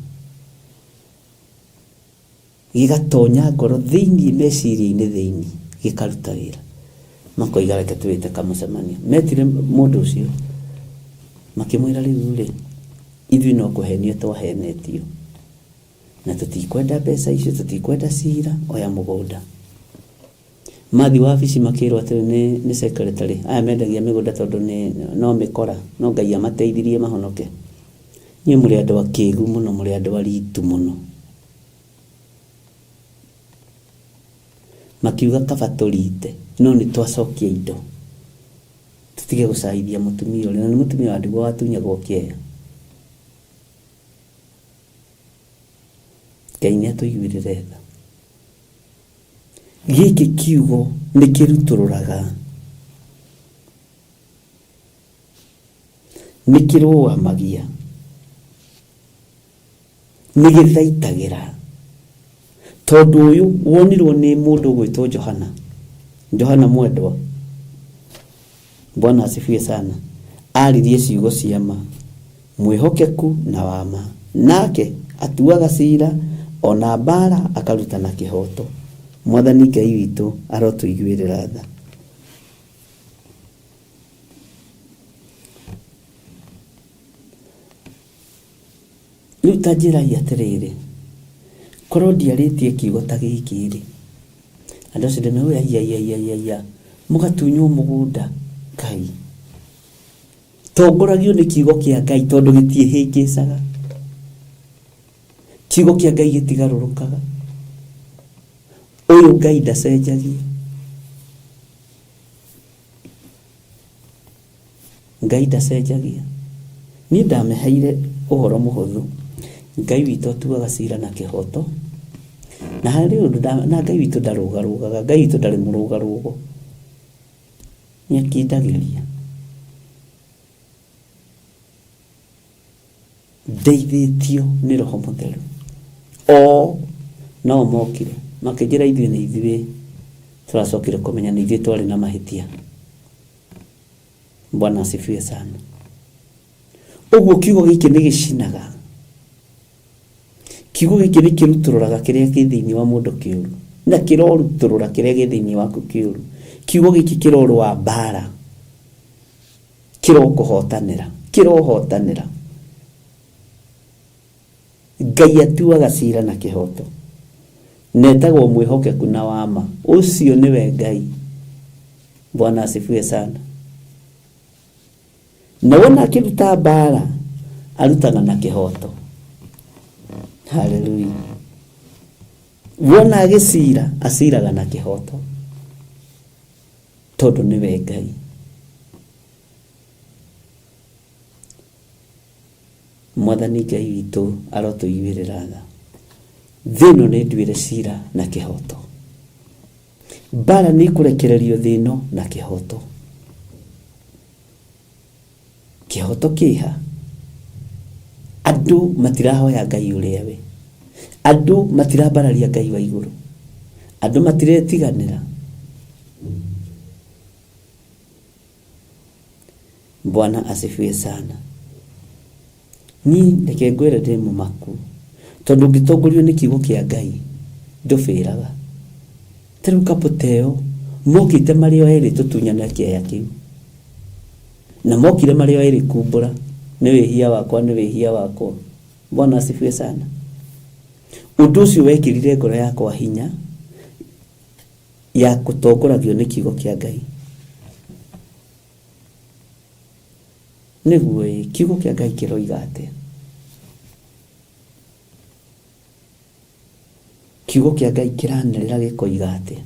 S1: Gĩgatonya ngoro thĩinĩ meciria-inĩ thĩinĩ. Gĩkaruta wĩra. Makoiga reke twĩte kamũcemanio. Metire mũndũ ũcio. Makĩmwĩra rĩu rĩ, ithuĩ no kũhenio twahenetio. Na tũtikwenda mbeca icio, tũtikwenda cira, oya mũgũnda. Mathi wabici makĩrwo atĩ nĩ secretary. Aya mendagia mĩgũnda tondũ no mĩkora. No Ngai amateithirie mahonoke. Niĩ mũrĩ andũ akĩĩgu mũno, mũrĩ andũ aritũ mũno. Makiuga kaba tũrite, no nĩ twacokia indo. Tũtige gũcaithia mũtumia ũrĩa, na nĩ mũtumia wa ndigwa watunyagwo kĩeya. Ngai nĩ atũiguĩrĩre tha. Gĩkĩ kiugo nĩ kĩrutũrũraga. Nĩ kĩrũamagia. Nĩ gĩthaitagĩra. Tondũ ũyũ wonirwo nĩ mũndũ gwĩtwo Johana. Johana mwendwa. Bwana asifiwe sana. Aririe ciugo cia ma. Mwĩhokeku na wama. Nake atuaga cira ona mbara akaruta na kĩhoto. Mwathani Ngai witũ arotũiguĩrĩra tha. Rĩu ta njĩrai atĩrĩrĩ. Korwo ndiarĩtie kiugo ta gĩkĩ rĩ. Andũ acio ndĩmwe mũgatunywo mũgũnda Ngai. Tongoragio nĩ kiugo kĩa Ngai tondũ gĩtiĩhĩngĩcaga. Kiugo kĩa Ngai gĩtigarũrũkaga. Ũyũ Ngai ndacenjagia. Ngai ndacenjagia. Niĩ ndameheire ũhoro mũhũthũ. Ngai witũ atuaga cira na kĩhoto. Na harĩ ũndũ na Ngai witũ ndarũgarũgaga. Ngai witũ ndarĩ mũrũgarũgo. Nĩakindagĩria. Ndeithĩtio nĩ Roho Mũtheru. No mokire. Makĩnjĩra ithuĩ nĩ ithuĩ tũracokire kũmenya nĩ ithuĩ twarĩ na mahĩtia. Bwana asifiwe sana. Ũguo kiugo gĩkĩ nĩ gĩcinaga. Kiugo gĩkĩ nĩ kĩrutũrũraga kĩrĩa kĩ thĩinĩ wa mũndũ kĩũru. Na kĩrorutũrũra kĩrĩa gĩ thĩinĩ waku kĩũru. Kiugo gĩkĩ kĩrorũa mbara. Kĩrokũhotanĩra. Kĩrohotanĩra. Ngai atuaga cira na kĩhoto. Netagwo mwĩhokeku na wama. Ũcio nĩwe Ngai. Bwana asifiwe sana. Na wona akĩruta mbara, arutaga na kĩhoto. Hallelujah. Wona agĩcira, aciraga na kĩhoto. Tondũ nĩwe Ngai. Mwathani Ngai witũ arotũiguĩrĩra tha. Thĩno nĩ nduĩre cira na kĩhoto. Mbara nĩ kũrekererio thĩno na kĩhoto. Kĩhoto kĩha. Andũ matirahoya Ngai ũrĩa we. Andũ matirambararia Ngai wa igũrũ. Andũ matiretiganĩra. Bwana asifiwe sana. Ni reke ngwĩre ndĩ mũmaku. Tondũ ngĩtongorio nĩ kiugo kĩa Ngai ndũbĩraga. Tarĩu kapũteo mokĩte marĩ o erĩ tũtunyana kĩeya kĩu. Na mokire marĩ o erĩ kumbũra. nĩ wĩhia wakwa, nĩ wĩhia wakwa. Bwana asifiwe sana. Ũndũ ũcio wekĩrire ngoro yakwa hinya ya gũtongoragio nĩ kiugo kĩa Ngai. Nĩguo kiugo kĩa Ngai kĩroiga atĩa? Kiugo kĩa Ngai kĩranĩrĩra gĩkoiga atĩa?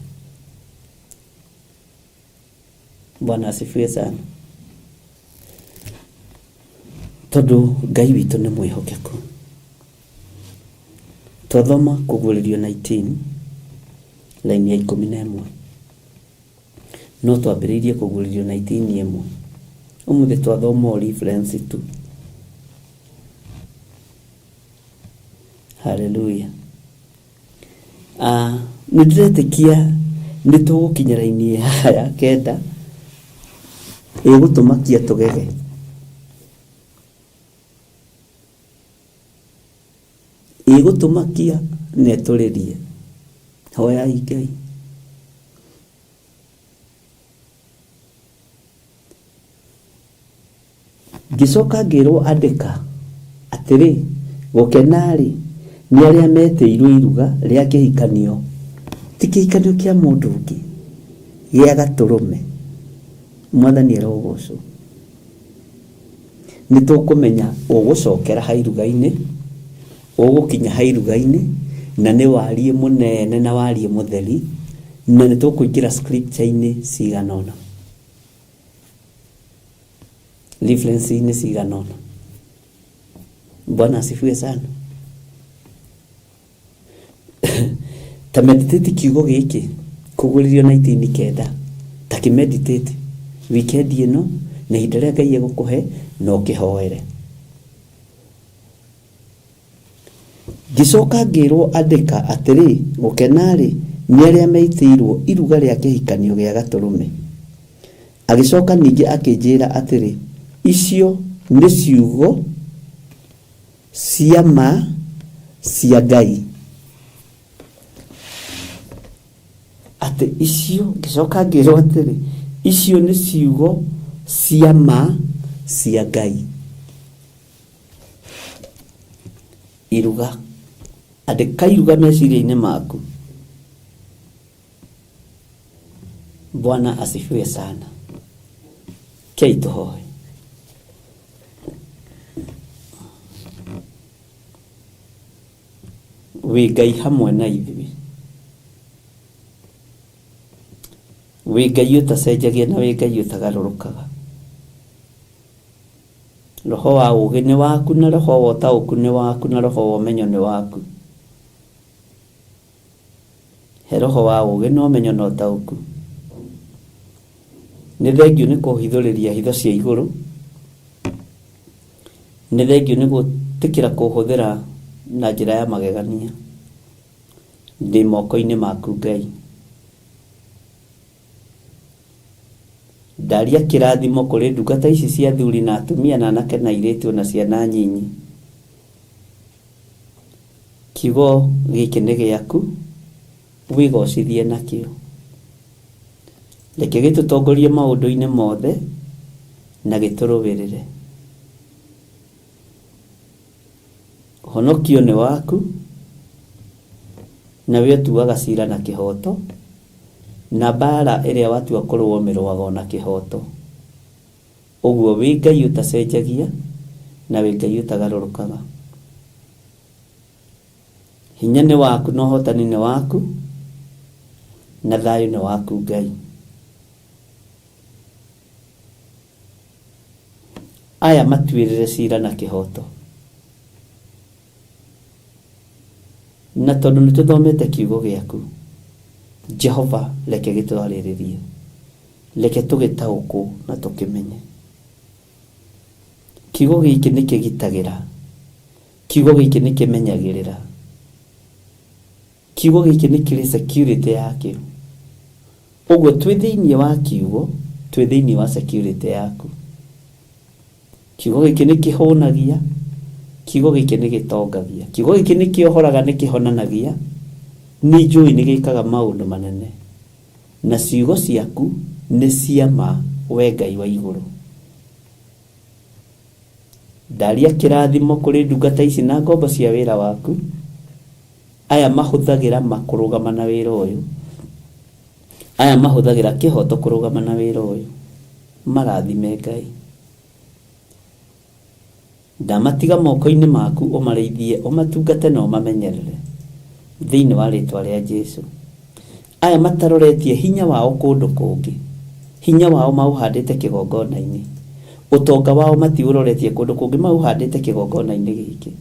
S1: Bwana asifiwe sana. Tondũ Ngai witũ nĩ mwĩhokeku. Twathoma Kũguũrĩrio 19 laini ya 11. No twambĩrĩirie Kũguũrĩrio 19:1. Ũmũthĩ twathoma reference tu. Hallelujah. Nĩndĩretĩkia nĩtũgũkinya raini ya 9 ĩgũtũmakia tũgege. Ĩgũtũmakia netũrĩrie. Hoya Ngai. Gicoka ngĩrwo andĩka atĩrĩ, gũkenarĩ nĩ arĩa metĩirwo iruga rĩa kĩhikanio, ti kĩhikanio kĩa mũndũ ũngĩ, gĩa Gatũrũme. Mwathani arogocwo. Nĩtũkũmenya ũgũcokera hairuga-inĩ, ũgũkinya hairuga-inĩ, na nĩ warie mũnene na warie mũtheri, na nĩtũkũingĩra scripture-inĩ cigana ũna, reference-inĩ cigana ũna. Bwana asifiwe sana. Ta meditate kiugo gĩkĩ Kũguũrĩrio 19:9, ta kĩmeditate weekend ĩno na ihinda rĩrĩa Ngai egũkũhe no kĩhoere. Gicoka ngĩrwo andĩka atĩrĩ, gũkenarĩ nĩ arĩa meitĩirwo iruga rĩa kĩhikanio gĩa Gatũrũme. Agĩcoka ningĩ akĩnjĩra atĩrĩ, icio nĩ ciugo cia ma cia Ngai. Atĩ icio, gicoka ngĩrwo atĩrĩ, icio nĩ ciugo cia ma cia Ngai. Iruga. Andĩka iruga meciria-inĩ maku. Bwana asifiwe sana. Kei tũhoe. Wĩ Ngai hamwe na ithuĩ. Wĩ Ngai ũtacenjagia na wĩ Ngai ũtagarũrũkaga. Roho wa ũũgĩ nĩ waku, na roho wa ũtaũku nĩ waku, na roho wa ũmenyo nĩ waku. He roho wa ũũgĩ na ũmenyo na ũtaũku. Nĩ thengiũ nĩ kũhithũrĩria hitho cia igũrũ. Nĩ thengiũ nĩ gũtĩkĩra kũhũthĩra na njĩra ya magegania. Ndĩ moko-inĩ maku Ngai. Ndaria kĩrathimo kũrĩ ndungata ici cia athuri na atumia na anake na airĩtu na ciana nyinyi. Kiugo gĩkĩ nĩ gĩaku, wĩgocithie nakĩo. Reke gĩtũtongorie maũndũ-inĩ mothe na gĩtũrũwĩrĩre. Honokio nĩ waku, na we ũtuaga cira na kĩhoto, na mbara ĩrĩa watua kũrũmĩrĩrwo na kĩhoto. Ũguo wĩ Ngai ũtacenjagia na wĩ Ngai ũtagarũrũkaga. Hinya nĩ waku na ũhotani nĩ waku, na thayũ nĩ waku Ngai. Aya matuĩrĩre cira na kĩhoto. Na tondũ nĩtũthomete kiugo gĩaku, Jehova, reke gĩtwarĩrĩrie. Reke tũgĩtaũkwo na tũkĩmenye. Kiugo gĩkĩ nĩ kĩgitagĩra. Kiugo gĩkĩ nĩ kĩmenyagĩrĩra. Kiugo gĩkĩ nĩ kĩrĩ security yakĩo. Ũguo twĩ thĩinĩ wa kiugo, twĩ thĩinĩ wa security yaku. Kiugo gĩkĩ nĩ kĩhũnagia. Kiugo gĩkĩ nĩ gĩtongagia. Kiugo gĩkĩ nĩ kĩohoraga, nĩ kĩhonanagia. Nĩ njũĩ nĩ gĩkaga maũndũ manene. Na ciugo ciaku nĩ cia ma, we Ngai wa igũrũ. ndaria kĩrathimo kũrĩ ndungata ici na ngombo cia wĩra waku aya mahũthagĩra makũrũgama na wĩra ũyũ, aya mahũthagĩra kĩhoto kũrũgama na wĩra ũyũ, marathime Ngai. Ndamatiga moko-inĩ maku ũmarĩithie, ũmatungate na ũmamenyerere thĩinĩ wa rĩtwa rĩa Jesũ. Aya mataroretie hinya wao kũndũ kũngĩ, hinya wao mauhandĩte kĩgongona-inĩ, ũtonga wao matiũroretie kũndũ kũngĩ, mauhandĩte kĩgongona-inĩ gĩkĩ,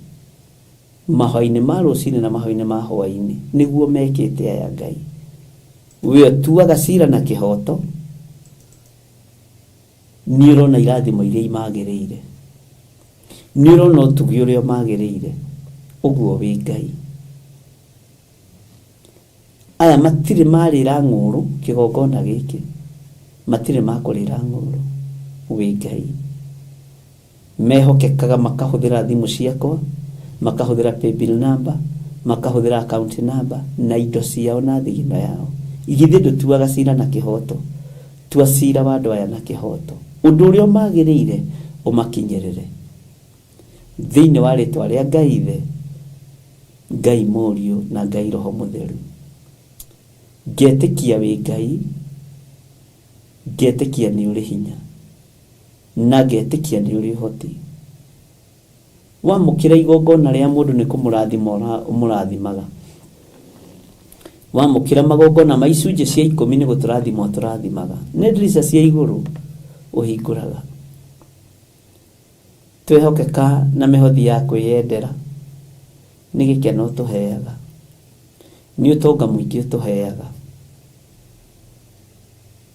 S1: mahwa-inĩ ma rũcinĩ na mahwa-inĩ ma hwainĩ, nĩguo mekĩte aya Ngai. We tuaga cira na kĩhoto, nĩ ũrona irathimo iria imagĩrĩire, nĩ ũrona ũtugi ũrĩa magĩrĩire, ũguo wĩ Ngai. Aya matirĩ marĩra ng'ũrũ kĩgongona gĩkĩ, matirĩ makũrĩra ng'ũrũ, wĩ Ngai. Mehokekaga makahũthĩra thimũ ciakwa, makahũthĩra paybill number, makahũthĩra account number na indo ciao na thigino yao. Igithĩ ndũtuaga cira na kĩhoto, tua cira wa andũ aya na kĩhoto, ũndũ ũrĩa magĩrĩire ũmakinyĩrĩre thĩinĩ wa rĩtwa rĩa Ngai Ithe, Ngai Mũriũ na Ngai Roho Mũtheru. Ngetĩkia wĩ Ngai, ngetĩkia nĩ ũrĩ hinya, na ngetĩkia nĩ ũrĩ ũhoti. Wamũkĩra igongona rĩa mũndũ nĩ kũmũrathima ũmũrathimaga. Wamũkĩra magongona ma icunjĩ cia 10 nĩ gũtũrathima ũtũrathimaga. Nĩ ndirica cia igũrũ ũhingũraga. Twehokeka na mĩhothi ya kwĩyendera, nĩ gĩkeno tũheaga, nĩ ũtonga mũingĩ tũheaga.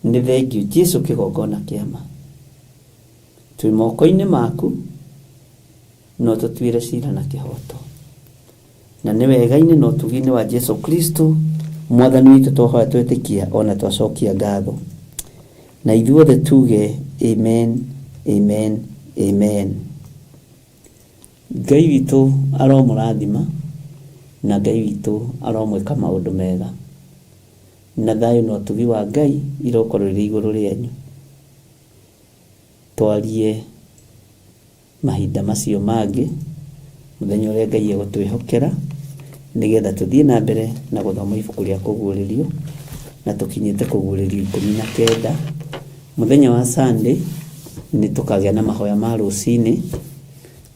S1: Nĩ thengiũ Jesũ kĩgongona kĩama. Twĩ moko-inĩ maku, no tũtuĩre cira na kĩhoto. Na nĩ wega-inĩ na ũtugi-inĩ wa Jesũ Kristo Mwathani witũ twahoya twĩtĩkia ona twacokia ngatho. Na ithuothe tuge amen, amen, amen. Ngai witũ aromũrathima na Ngai witũ aromwĩka maũndũ mega. Na thayũ na ũtugi wa Ngai irokorwo rĩrĩ igũrũ rĩanyu. Twarie mahinda macio mangĩ mũthenya ũrĩa Ngai egũtwĩhokera nĩgetha tũthiĩ na mbere na gũthoma ibuku rĩa kũguũrĩrio, na tũkinyĩte kũguũrĩrio 19. Mũthenya wa Sunday nĩ tũkagĩa na mahoya ma rũcinĩ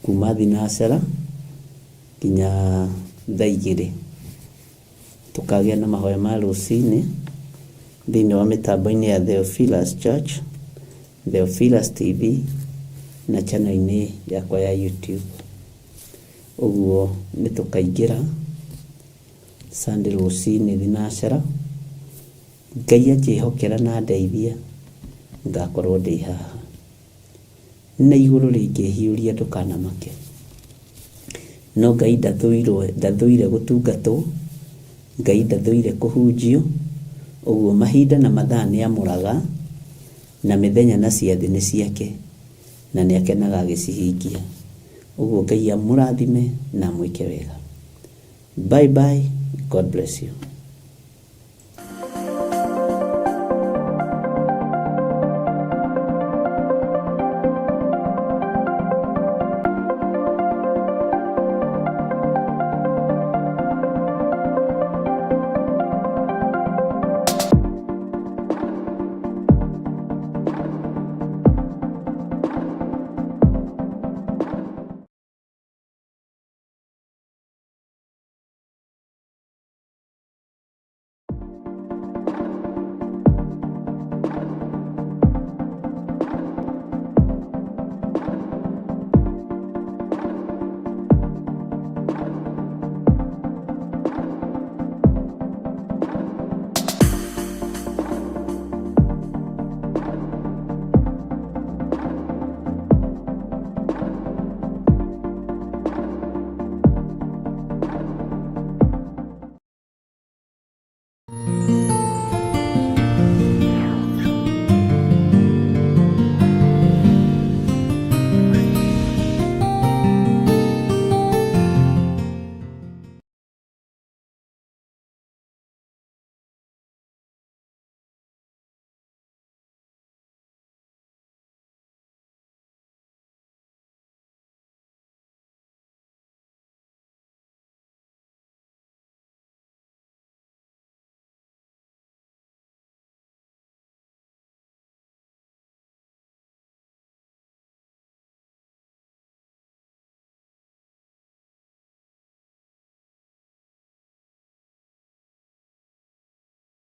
S1: kuma thinacara nginya thaa 2. Tũkagĩa na mahoya ma rũcinĩ thĩinĩ wa mĩtambo-inĩ ya Theophilus Church, Theophilus TV na channel-inĩ yakwa ya YouTube. Ũguo nĩ tũkaingĩra Sunday rũcinĩ thinacara. Ngai akĩhokera na ndeithia ngakorwo ndĩ haha. Na igũrũ rĩngĩhiũria ndũkanamake. No Ngai ndathũire gũtungatwo, Ngai ndathũire kũhunjio. Ũguo mahinda na mathaa nĩ amũraga, na mĩthenya na ciathĩ nĩ ciake, na nĩ akenaga agĩcihingia. Ũguo Ngai amũrathime na amwĩke wega. Bye bye. God bless you.